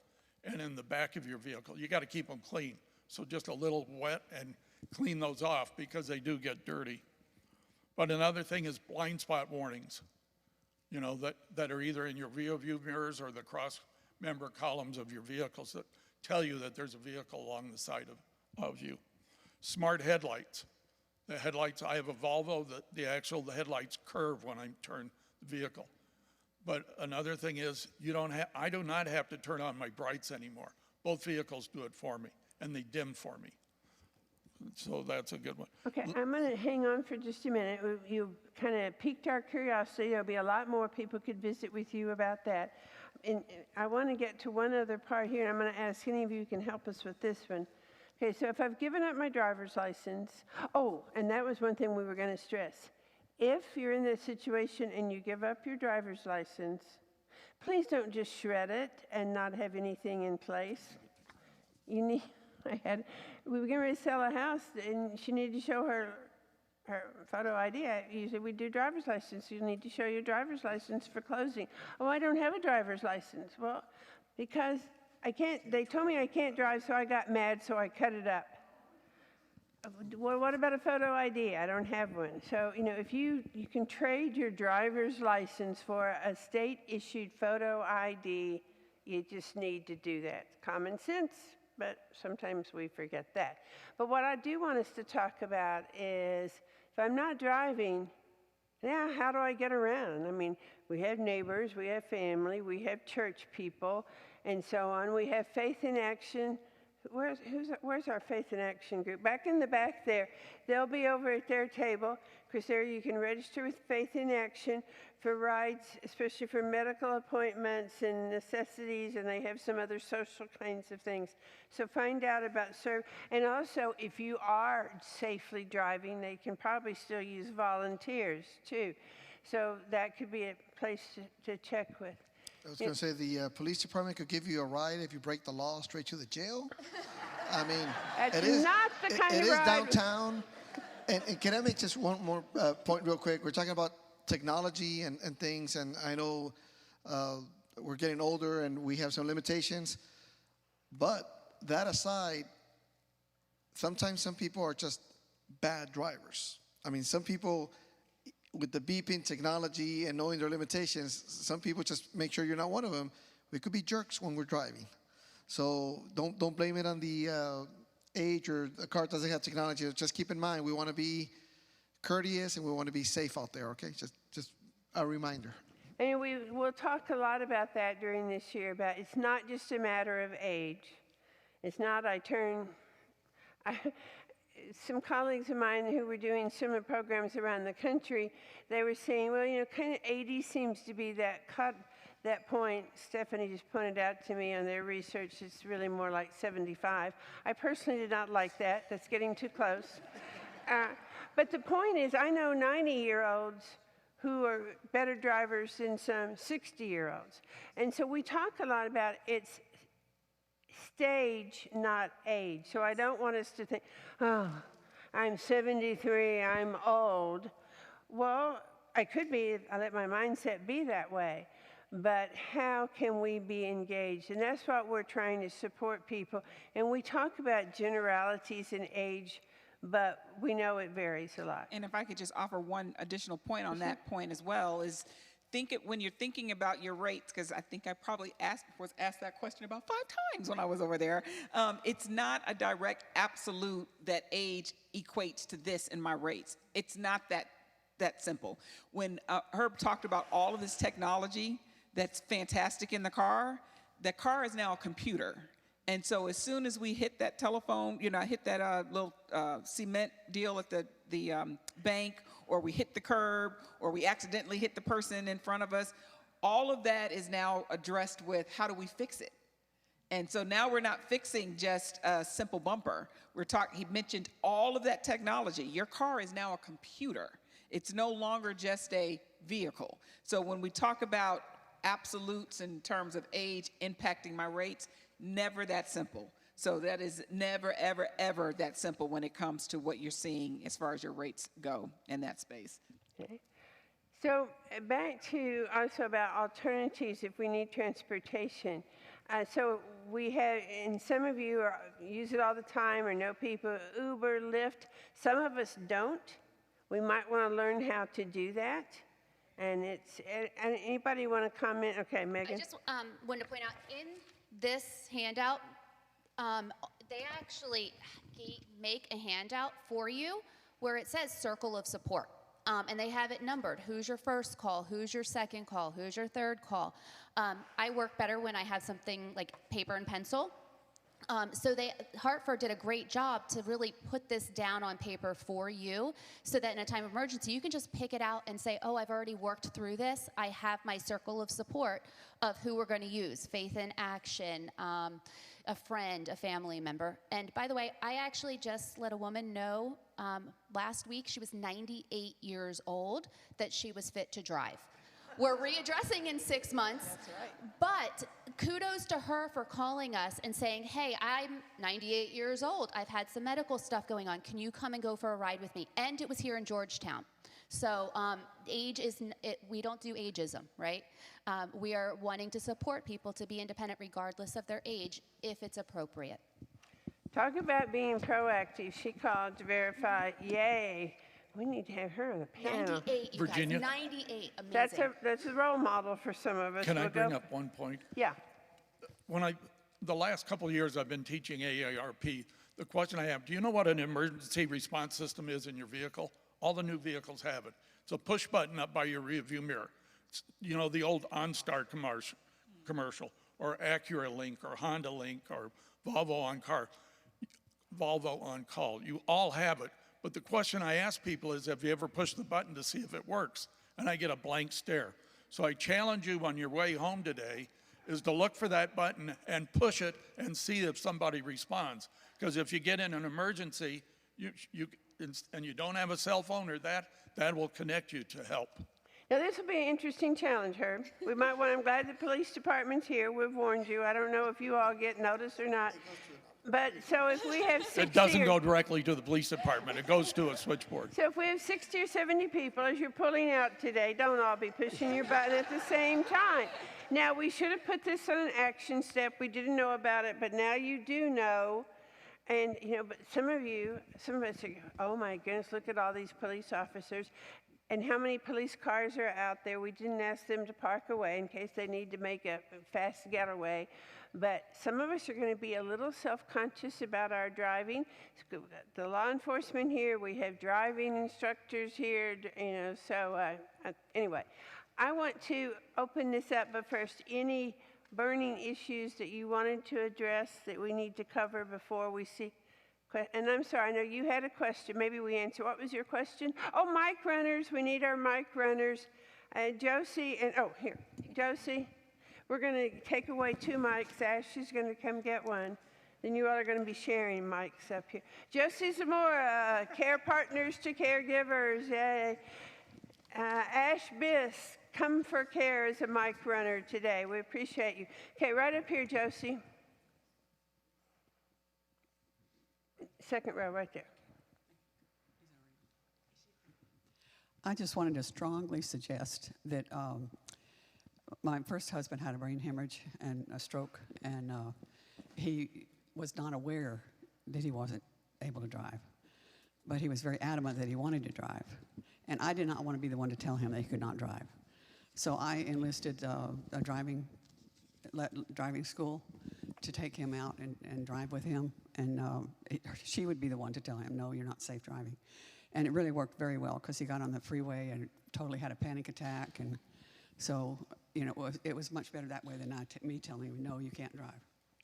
and in the back of your vehicle, you got to keep them clean. So just a little wet and clean those off because they do get dirty. But another thing is blind spot warnings, you know, that are either in your rear view mirrors or the cross member columns of your vehicles that tell you that there's a vehicle along the side of you. Smart headlights. The headlights, I have a Volvo, the headlights curve when I turn the vehicle. But another thing is, I do not have to turn on my brights anymore. Both vehicles do it for me, and they dim for me. So that's a good one. Okay, I'm going to hang on for just a minute. You kind of piqued our curiosity. There'll be a lot more people could visit with you about that. And I want to get to one other part here, and I'm going to ask any of you who can help us with this one. Okay, so if I've given up my driver's license, and that was one thing we were going to stress. If you're in this situation and you give up your driver's license, please don't just shred it and not have anything in place. We were getting ready to sell a house, and she needed to show her photo ID. Usually we do driver's license. You need to show your driver's license for closing. Oh, I don't have a driver's license. Well, because they told me I can't drive, so I got mad, so I cut it up. Well, what about a photo ID? I don't have one. So, you know, if you can trade your driver's license for a state-issued photo ID, you just need to do that. Common sense, but sometimes we forget that. But what I do want us to talk about is, if I'm not driving, now how do I get around? I mean, we have neighbors, we have family, we have church people, and so on. We have Faith in Action. Where's our Faith in Action group? Back in the back there. They'll be over at their table, because there you can register with Faith in Action for rides, especially for medical appointments and necessities, and they have some other social kinds of things. So find out about and also, if you are safely driving, they can probably still use volunteers too. So that could be a place to check with. I was going to say the police department could give you a ride if you break the law straight to the jail. I mean, it is downtown. And can I make just one more point real quick? We're talking about technology and things, and I know we're getting older and we have some limitations. But that aside, sometimes some people are just bad drivers. I mean, some people, with the beeping technology and knowing their limitations, some people just make sure you're not one of them. We could be jerks when we're driving. So don't blame it on the age or the car doesn't have technology. Just keep in mind, we want to be courteous and we want to be safe out there, okay? Just a reminder. And we'll talk a lot about that during this year, but it's not just a matter of age. It's not some colleagues of mine who were doing similar programs around the country, they were saying, well, you know, kind of 80 seems to be that point. Stephanie just pointed out to me on their research, it's really more like 75. I personally did not like that. That's getting too close. But the point is, I know 90-year-olds who are better drivers than some 60-year-olds. And so we talk a lot about it's stage, not age. So I don't want us to think, oh, I'm 73, I'm old. Well, I could be, I let my mindset be that way. But how can we be engaged? And that's what we're trying to support people. And we talk about generalities in age, but we know it varies a lot. And if I could just offer one additional point on that point as well, is when you're thinking about your rates, because I think I probably was asked that question about 5 times when I was over there. It's not a direct absolute that age equates to this in my rates. It's not that simple. When Herb talked about all of this technology that's fantastic in the car is now a computer. And so as soon as we hit that telephone, hit that little cement deal at the bank, or we hit the curb, or we accidentally hit the person in front of us, all of that is now addressed with how do we fix it? And so now we're not fixing just a simple bumper. He mentioned all of that technology. Your car is now a computer. It's no longer just a vehicle. So when we talk about absolutes in terms of age impacting my rates, never that simple. So that is never, ever, ever that simple when it comes to what you're seeing as far as your rates go in that space. Okay. So back to also about alternatives if we need transportation. So we have, and some of you use it all the time or know people, Uber, Lyft. Some of us don't. We might want to learn how to do that. And anybody want to comment? Okay, Megan. I just wanted to point out in this handout, they actually make a handout for you where it says circle of support. And they have it numbered. Who's your first call? Who's your second call? Who's your third call? I work better when I have something like paper and pencil. So Hartford did a great job to really put this down on paper for you so that in a time of emergency, you can just pick it out and say, oh, I've already worked through this. I have my circle of support of who we're going to use, Faith in Action, a friend, a family member. And by the way, I actually just let a woman know last week, she was 98 years old, that she was fit to drive. We're readdressing in 6 months. That's right. But kudos to her for calling us and saying, hey, I'm 98 years old. I've had some medical stuff going on. Can you come and go for a ride with me? And it was here in Georgetown. So we don't do ageism, right? We are wanting to support people to be independent regardless of their age if it's appropriate. Talk about being proactive. She called to verify. Yay. We need to have her on the panel. 98, you Virginia? guys. 98. Amazing. That's a role model for some of us. Can I bring up one point? Yeah. The last couple of years I've been teaching AARP, the question I have, do you know what an emergency response system is in your vehicle? All the new vehicles have it. It's a push button up by your rearview mirror. It's, you know, the old OnStar commercial, or Acura Link, or Honda Link, or Volvo on call. You all have it. But the question I ask people is, have you ever pushed the button to see if it works? And I get a blank stare. So I challenge you on your way home today is to look for that button and push it and see if somebody responds. Because if you get in an emergency and you don't have a cell phone or that will connect you to help. Now, this will be an interesting challenge, Herb. I'm glad the police department's here. We've warned you. I don't know if you all get notice or not. But so if we have 60 It doesn't go directly to the police department. It goes to a switchboard. So if we have 60 or 70 people, as you're pulling out today, don't all be pushing your button at the same time. Now, we should have put this on an action step. We didn't know about it, but now you do know. And, you know, but some of us are, oh my goodness, look at all these police officers. And how many police cars are out there? We didn't ask them to park away in case they need to make a fast getaway. But some of us are going to be a little self-conscious about our driving. The law enforcement here, we have driving instructors here, you know, so anyway. I want to open this up, but first, any burning issues that you wanted to address that we need to cover before we see? And I'm sorry, I know you had a question. Maybe we answer. What was your question? Oh, mic runners. We need our mic runners. Josie, and here, Josie. We're going to take away 2 mics. Ashley's going to come get one. Then you all are going to be sharing mics up here. Josie Zamora, Care Partners to Caregivers. Yay. Ash Biss, Come for Care is a mic runner today. We appreciate you. Okay, right up here, Josie. Second row, right there. I just wanted to strongly suggest that my first husband had a brain hemorrhage and a stroke, and he was not aware that he wasn't able to drive. But he was very adamant that he wanted to drive. And I did not want to be the one to tell him that he could not drive. So I enlisted a driving school to take him out and drive with him. And she would be the one to tell him, no, you're not safe driving. And it really worked very well because he got on the freeway and totally had a panic attack. And so, you know, it was much better that way than me telling him, no, you can't drive.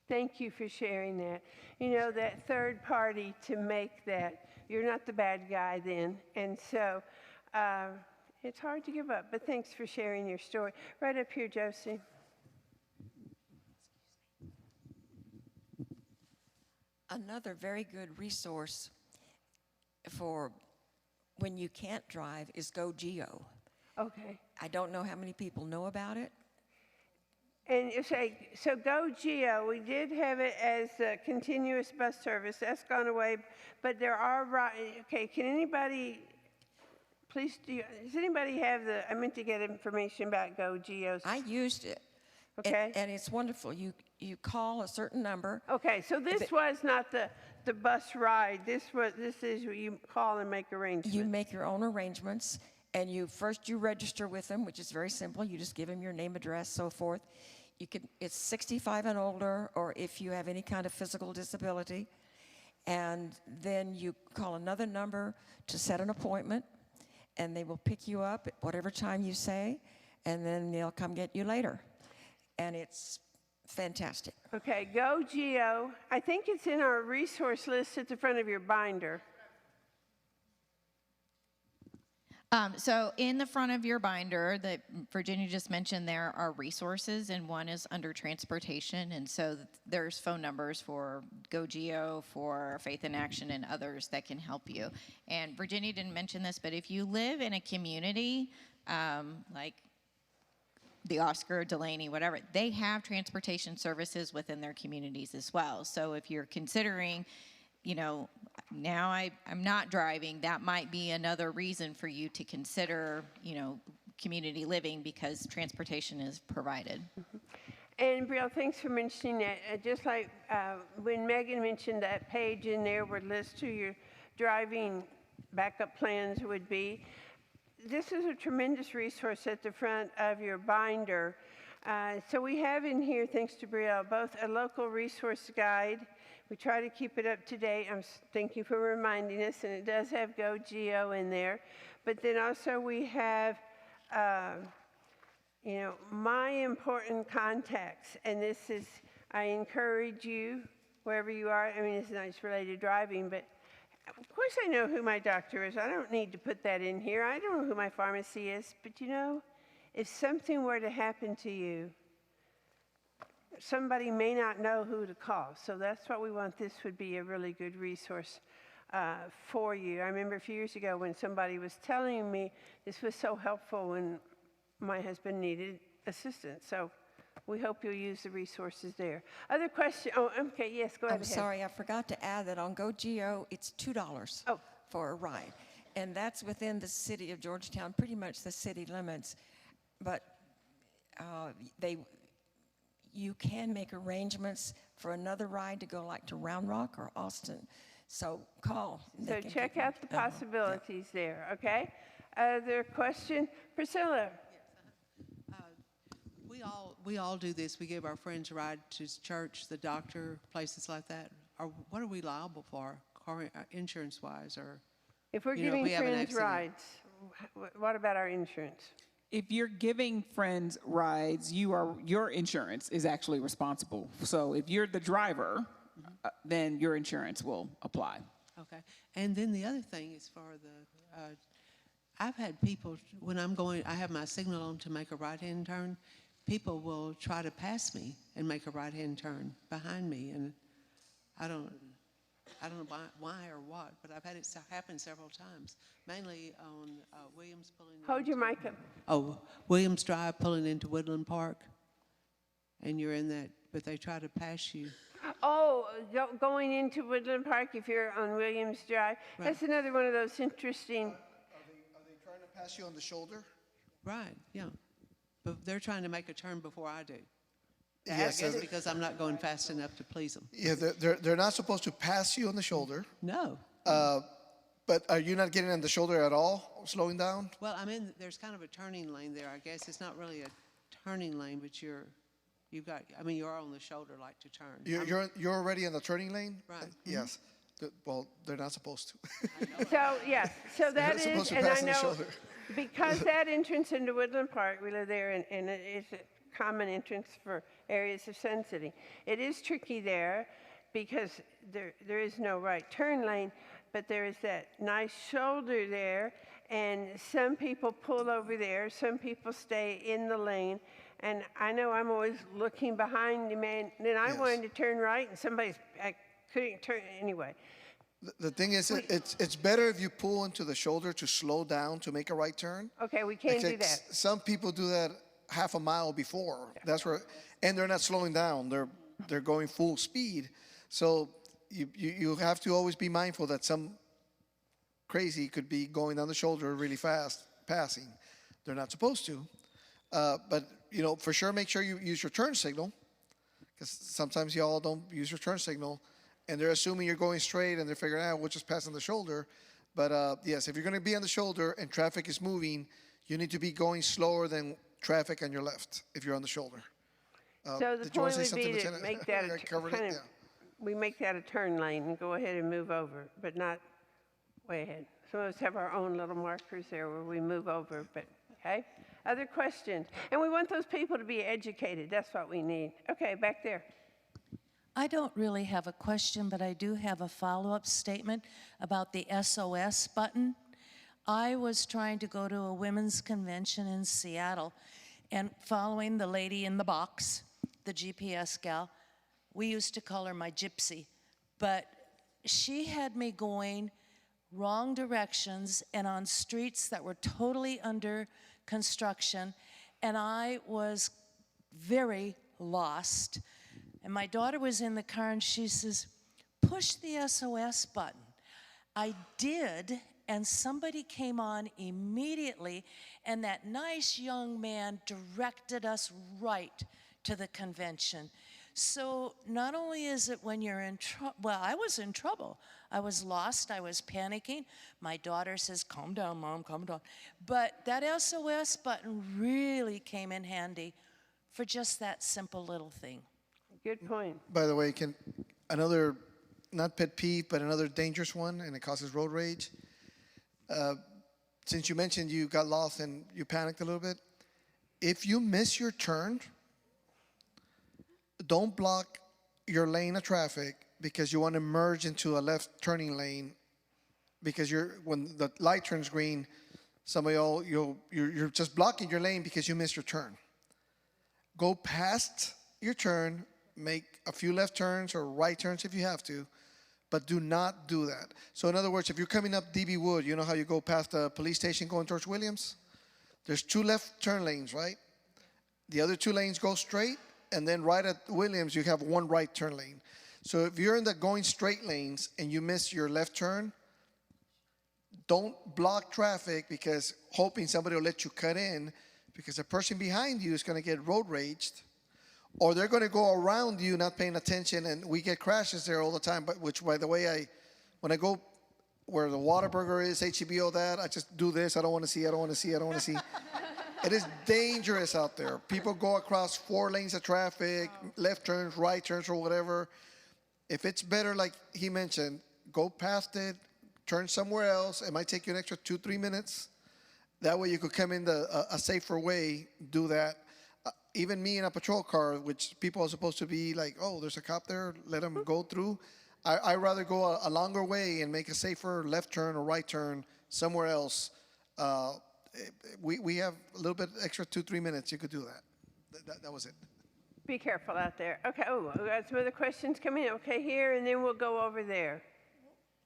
Thank you for sharing that. You know, that third party to make that, you're not the bad guy then. And so it's hard to give up, but thanks for sharing your story. Right up here, Josie. Another very good resource for when you can't drive is Go Geo. Okay. I don't know how many people know about it. And you say, so Go Geo, we did have it as a continuous bus service. That's gone away. But there are, okay, can anybody, please, does anybody have I meant to get information about Go Geos. I used it. Okay. And it's wonderful. You call a certain number. Okay, so this was not the bus ride. This is where you call and make arrangements. You make your own arrangements, and you register with them, which is very simple. You just give them your name, address, so forth. It's 65 and older, or if you have any kind of physical disability, and then you call another number to set an appointment, and they will pick you up at whatever time you say, and then they'll come get you later. And it's fantastic. Okay, Go Geo. I think it's in our resource list at the front of your binder. So in the front of your binder that Virginia just mentioned, there are resources, and one is under transportation. And so there's phone numbers for Go Geo, for Faith in Action, and others that can help you. And Virginia didn't mention this, but if you live in a community like the Oscar, Delaney, whatever, they have transportation services within their communities as well. So if you're considering, now I'm not driving, that might be another reason for you to consider, community living, because transportation is provided. And Brielle, thanks for mentioning that. Just like when Megan mentioned that page in there where lists who your driving backup plans would be, this is a tremendous resource at the front of your binder. So we have in here, thanks to Brielle, both a local resource guide. We try to keep it up to date. Thank you for reminding us, and it does have Go Geo in there. But then also we have, my important contacts, and this is, I encourage you, wherever you are, it's not just related to driving, but of course I know who my doctor is. I don't need to put that in here. I don't know who my pharmacy is, but if something were to happen to you, somebody may not know who to call. So that's what we want. This would be a really good resource for you. I remember a few years ago when somebody was telling me this was so helpful when my husband needed assistance. So we hope you'll use the resources there. Other question? Oh, okay, yes, go ahead. I'm sorry, I forgot to add that on Go Geo, it's $2 for a ride. And that's within the city of Georgetown, pretty much the city limits. But you can make arrangements for another ride to go like to Round Rock or Austin. So call. So check out the possibilities there, okay? Other question? Priscilla? We all do this. We give our friends a ride to church, the doctor, places like that. What are we liable for, insurance-wise, or? If we're giving friends rides, what about our insurance? If you're giving friends rides, your insurance is actually responsible. So if you're the driver, then your insurance will apply. Okay. And then the other thing is for I've had people, when I have my signal on to make a right-hand turn, people will try to pass me and make a right-hand turn behind me, and I don't know why or what, but I've had it happen several times, mainly on Williams pulling Hold your mic up. Oh, Williams Drive pulling into Woodland Park, and you're in that, but they try to pass you. Oh, going into Woodland Park if you're on Williams Drive. Right. That's another one of those interesting. Are they trying to pass you on the shoulder? Right, yeah. But they're trying to make a turn before I do. Yes, I guess because I'm not going fast enough to please them. Yeah, they're not supposed to pass you on the shoulder. No. But are you not getting on the shoulder at all, slowing down? Well, there's kind of a turning lane there, I guess. It's not really a turning lane, but you're on the shoulder like to turn. You're already in the turning lane? Right. Yes. Well, they're not supposed to. So, yes. So that is, supposed to and pass I on the know, shoulder. because that entrance into Woodland Park, we live there, and it is a common entrance for areas of Sun City. It is tricky there because there is no right turn lane, but there is that nice shoulder there, and some people pull over there, some people stay in the lane, and I know I'm always looking behind the man, then I wanted to turn right, and I couldn't turn anyway. The thing is, it's better if you pull into the shoulder to slow down to make a right turn. Okay, we can't do Like, that. Some people do that half a mile before. That's where, and they're not slowing down. They're going full speed. So you have to always be mindful that some crazy could be going down the shoulder really fast, passing. They're not supposed to. But for sure, make sure you use your turn signal, because sometimes y'all don't use your turn signal, and they're assuming you're going straight, and they're figuring out we'll just pass on the shoulder. But yes, if you're going to be on the shoulder and traffic is moving, you need to be going slower than traffic on your left if you're on the shoulder. So the did you want point to say would be something, to Lieutenant? make that I covered it, yeah. we make that a turn lane and go ahead and move over, but not way ahead. Some of us have our own little markers there where we move over, but okay. Other questions? And we want those people to be educated. That's what we need. Okay, back there. I don't really have a question, but I do have a follow-up statement about the SOS button. I was trying to go to a women's convention in Seattle, and following the lady in the box, the GPS gal, we used to call her my gypsy, but she had me going wrong directions and on streets that were totally under construction, and I was very lost. And my daughter was in the car, and she says, push the SOS button. I did, and somebody came on immediately, and that nice young man directed us right to the convention. So not only is it when you're in trouble, well, I was in trouble. I was lost, I was panicking. My daughter says, calm down, Mom, calm down. But that SOS button really came in handy for just that simple little thing. Good point. By the way, another, not pet peeve, but another dangerous one, and it causes road rage. Since you mentioned you got lost and you panicked a little bit, if you miss your turn, don't block your lane of traffic because you want to merge into a left turning lane, because when the light turns green, you're just blocking your lane because you missed your turn. Go past your turn, make a few left turns or right turns if you have to, but do not do that. So in other words, if you're coming up DB Wood, you know how you go past the police station going towards Williams? There's 2 left turn lanes, right? The other 2 lanes go straight, and then right at Williams, you have 1 right turn lane. So if you're in the going straight lanes and you miss your left turn, don't block traffic because hoping somebody will let you cut in, because the person behind you is going to get road raged, or they're going to go around you not paying attention, and we get crashes there all the time. But which, by the way, when I go where the Whataburger is, HEB, all that, I just do this. I don't want to see. It is dangerous out there. People go across 4 lanes of traffic, left turns, right turns, or whatever. If it's better, like he mentioned, go past it, turn somewhere else. It might take you an extra 2-3 minutes. That way you could come in a safer way, do that. Even me in a patrol car, which people are supposed to be like, oh, there's a cop there, let him go through. I'd rather go a longer way and make a safer left turn or right turn somewhere else. We have a little bit extra 2-3 minutes. You could do that. That was it. Be careful out there. Okay, we got some other questions coming in. Okay, here, and then we'll go over there.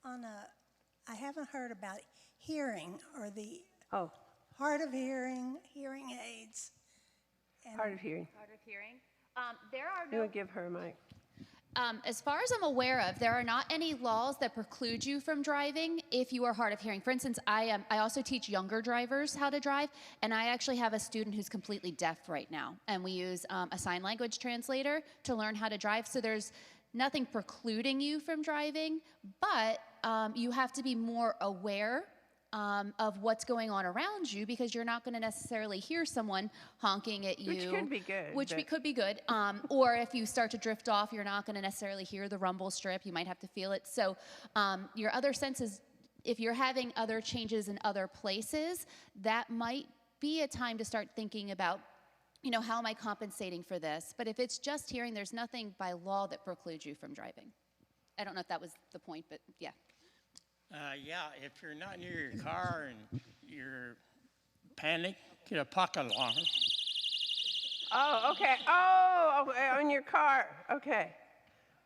I haven't heard about hearing or the Oh, hard of hearing, hearing aids. hard of hearing. Hard of hearing. There are You no. would give her a mic. As far as I'm aware of, there are not any laws that preclude you from driving if you are hard of hearing. For instance, I also teach younger drivers how to drive, and I actually have a student who's completely deaf right now, and we use a sign language translator to learn how to drive. So there's nothing precluding you from driving, but you have to be more aware of what's going on around you, because you're not going to necessarily hear someone honking at you. Which could be good. Which but- could be good. Or if you start to drift off, you're not going to necessarily hear the rumble strip. You might have to feel it. So your other senses, if you're having other changes in other places, that might be a time to start thinking about, how am I compensating for this? But if it's just hearing, there's nothing by law that precludes you from driving. I don't know if that was the point, but yeah. Yeah, if you're not near your car and you're panicked, get a pocket alarm. Oh, okay. Oh, okay, on your car. Okay.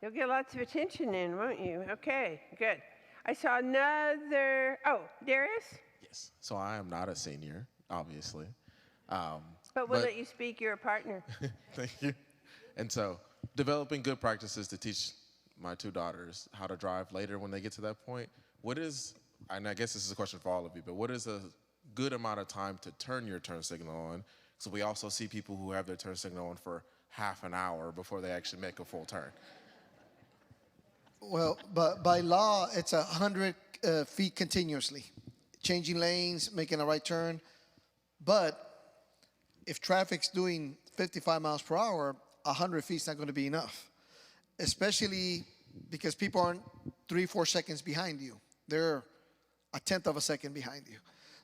You'll get lots of attention then, won't you? Okay, good. I saw another, oh, Darius? Yes. So I am not a senior, obviously. But we'll let you speak, you're a partner. Thank you. And so developing good practices to teach my two daughters how to drive later when they get to that point. What is, and I guess this is a question for all of you, but what is a good amount of time to turn your turn signal on? So we also see people who have their turn signal on for half an hour before they actually make a full turn. Well, but by law, it's 100 feet continuously, changing lanes, making a right turn. But if traffic's doing 55 miles per hour, 100 feet is not going to be enough, especially because people aren't 3-4 seconds behind you. They're a tenth of a second behind you.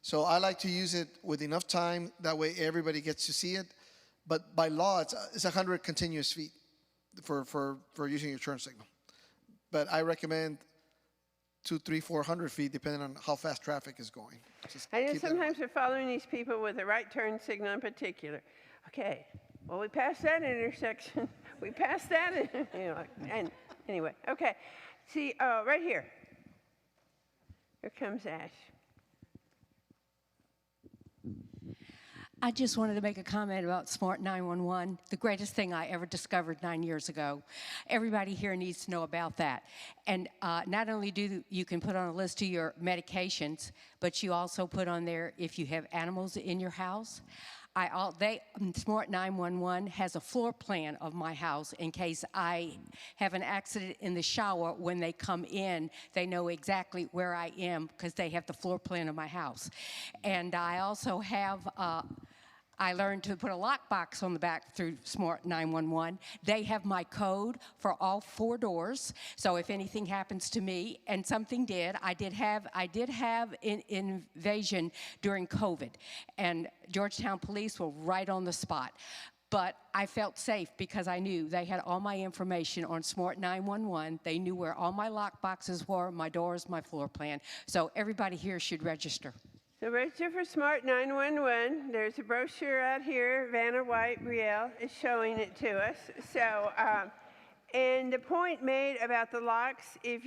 So I like to use it with enough time. That way everybody gets to see it. But by law, it's 100 continuous feet for using your turn signal. But I recommend 200, 300, 400 feet, depending on how fast traffic is going. Just I know keep that in sometimes we're following these people with a right turn signal in particular. Okay, well, we passed that intersection. We passed that, and anyway, okay. See, right here. Here comes Ash. I just wanted to make a comment about Smart 911, the greatest thing I ever discovered 9 years ago. Everybody here needs to know about that. And not only do you can put on a list of your medications, but you also put on there if you have animals in your house. Smart 911 has a floor plan of my house in case I have an accident in the shower. When they come in, they know exactly where I am because they have the floor plan of my house. And I also have I learned to put a lockbox on the back through Smart 911. They have my code for all 4 doors. So if anything happens to me, and something did, I did have an invasion during COVID, and Georgetown police were right on the spot. But I felt safe because I knew they had all my information on Smart 911. They knew where all my lock boxes were, my doors, my floor plan. So everybody here should register. So register for Smart 911. There's a brochure out here. Vanna White Riel is showing it to us. So, and the point made about the locks, I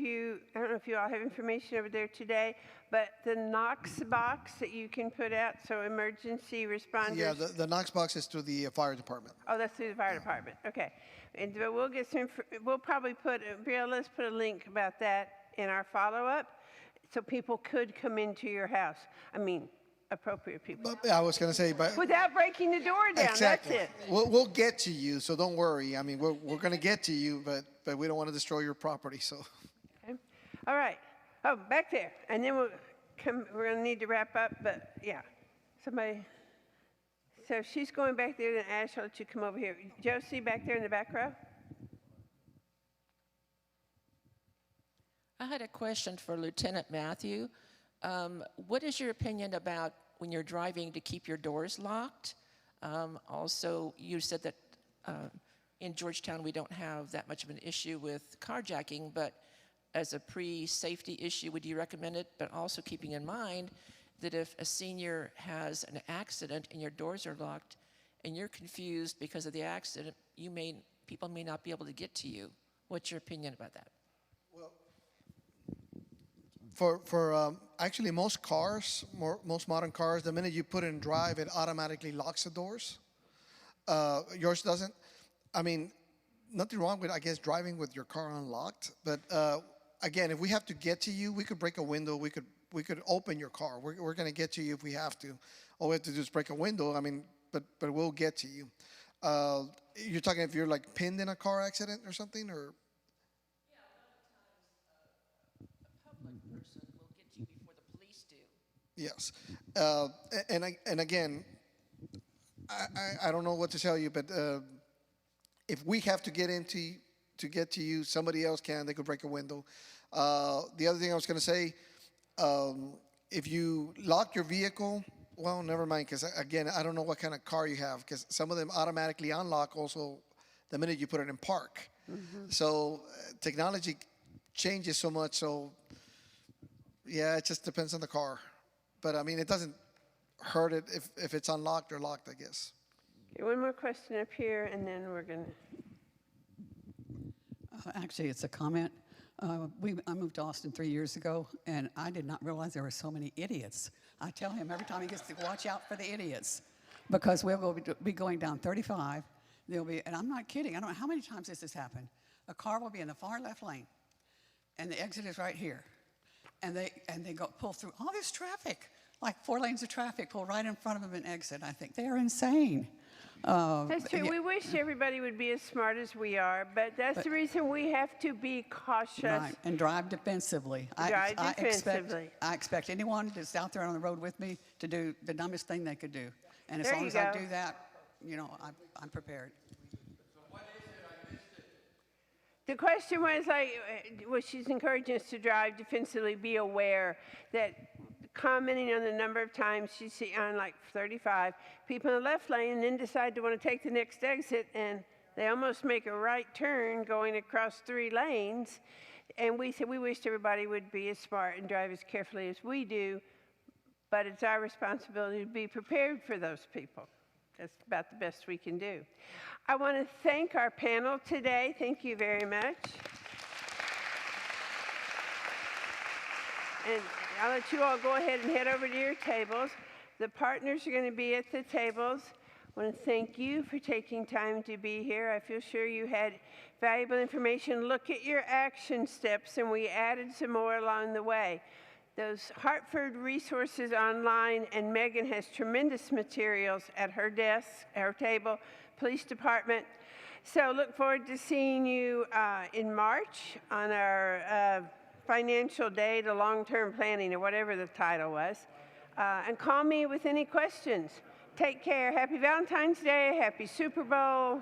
don't know if you all have information over there today, but the Knox box that you can put out, so emergency responders. Yeah, the Knox box is through the fire department. Oh, that's through the fire department. Okay. And we'll get we'll probably let's put a link about that in our follow-up. So people could come into your house. I mean, appropriate people. But, I was going to say, but without breaking the door down. exactly. That's it. We'll get to you, so don't worry. I mean, we're going to get to you, but we don't want to destroy your property. So. Okay. All right. Oh, back there, and then we're going to need to wrap up. But yeah, somebody. So she's going back there. Then Ash, I'll let you come over here. Josie, back there in the back row. I had a question for Lieutenant Matthew. What is your opinion about when you're driving to keep your doors locked? Also, you said that in Georgetown we don't have that much of an issue with carjacking, but as a pre-safety issue, would you recommend it? But also keeping in mind that if a senior has an accident and your doors are locked and you're confused because of the accident, people may not be able to get to you. What's your opinion about that? For actually most cars, most modern cars, the minute you put it in drive, it automatically locks the doors. Yours doesn't. I mean, nothing wrong with, I guess, driving with your car unlocked. But again, if we have to get to you, we could break a window. We could open your car. We're going to get to you if we have to. All we have to do is break a window. I mean, but we'll get to you. You're talking if you're like pinned in a car accident or something, or. Yes, and again, I don't know what to tell you, but if we have to get to you, somebody else can. They could break a window. The other thing I was going to say, if you lock your vehicle, well, never mind, because again, I don't know what kind of car you have, because some of them automatically unlock also the minute you put it in park. Mm-hmm. So technology changes so much. So yeah, it just depends on the car. But I mean, it doesn't hurt it if it's unlocked or locked, I guess. Okay, one more question up here, and then we're going to. Actually, it's a comment. I moved to Austin 3 years ago, and I did not realize there were so many idiots. I tell him every time he gets to watch out for the idiots, because we'll be going down 35. There'll be, and I'm not kidding, I don't know how many times this has happened. A car will be in the far left lane, and the exit is right here. And they pull through all this traffic, like 4 lanes of traffic, pull right in front of them and exit. I think they are insane. That's true. We wish everybody would be as smart as we are, but that's the reason we have to be cautious. Right, and drive defensively. Drive defensively. I expect anyone that's out there on the road with me to do the dumbest thing they could do. And as There long you as I go. do that, I'm prepared. The question was she's encouraging us to drive defensively, be aware that commenting on the number of times she see on like 35 people in the left lane and then decide to want to take the next exit and they almost make a right turn going across 3 lanes. And we said we wished everybody would be as smart and drive as carefully as we do, but it's our responsibility to be prepared for those people. That's about the best we can do. I want to thank our panel today. Thank you very much. And I'll let you all go ahead and head over to your tables. The partners are going to be at the tables. I want to thank you for taking time to be here. I feel sure you had valuable information. Look at your action steps, and we added some more along the way. Those Hartford resources online, and Megan has tremendous materials at her desk, her table, police department. So look forward to seeing you in March on our financial day to long-term planning, or whatever the title was. And call me with any questions. Take care. Happy Valentine's Day. Happy Super Bowl.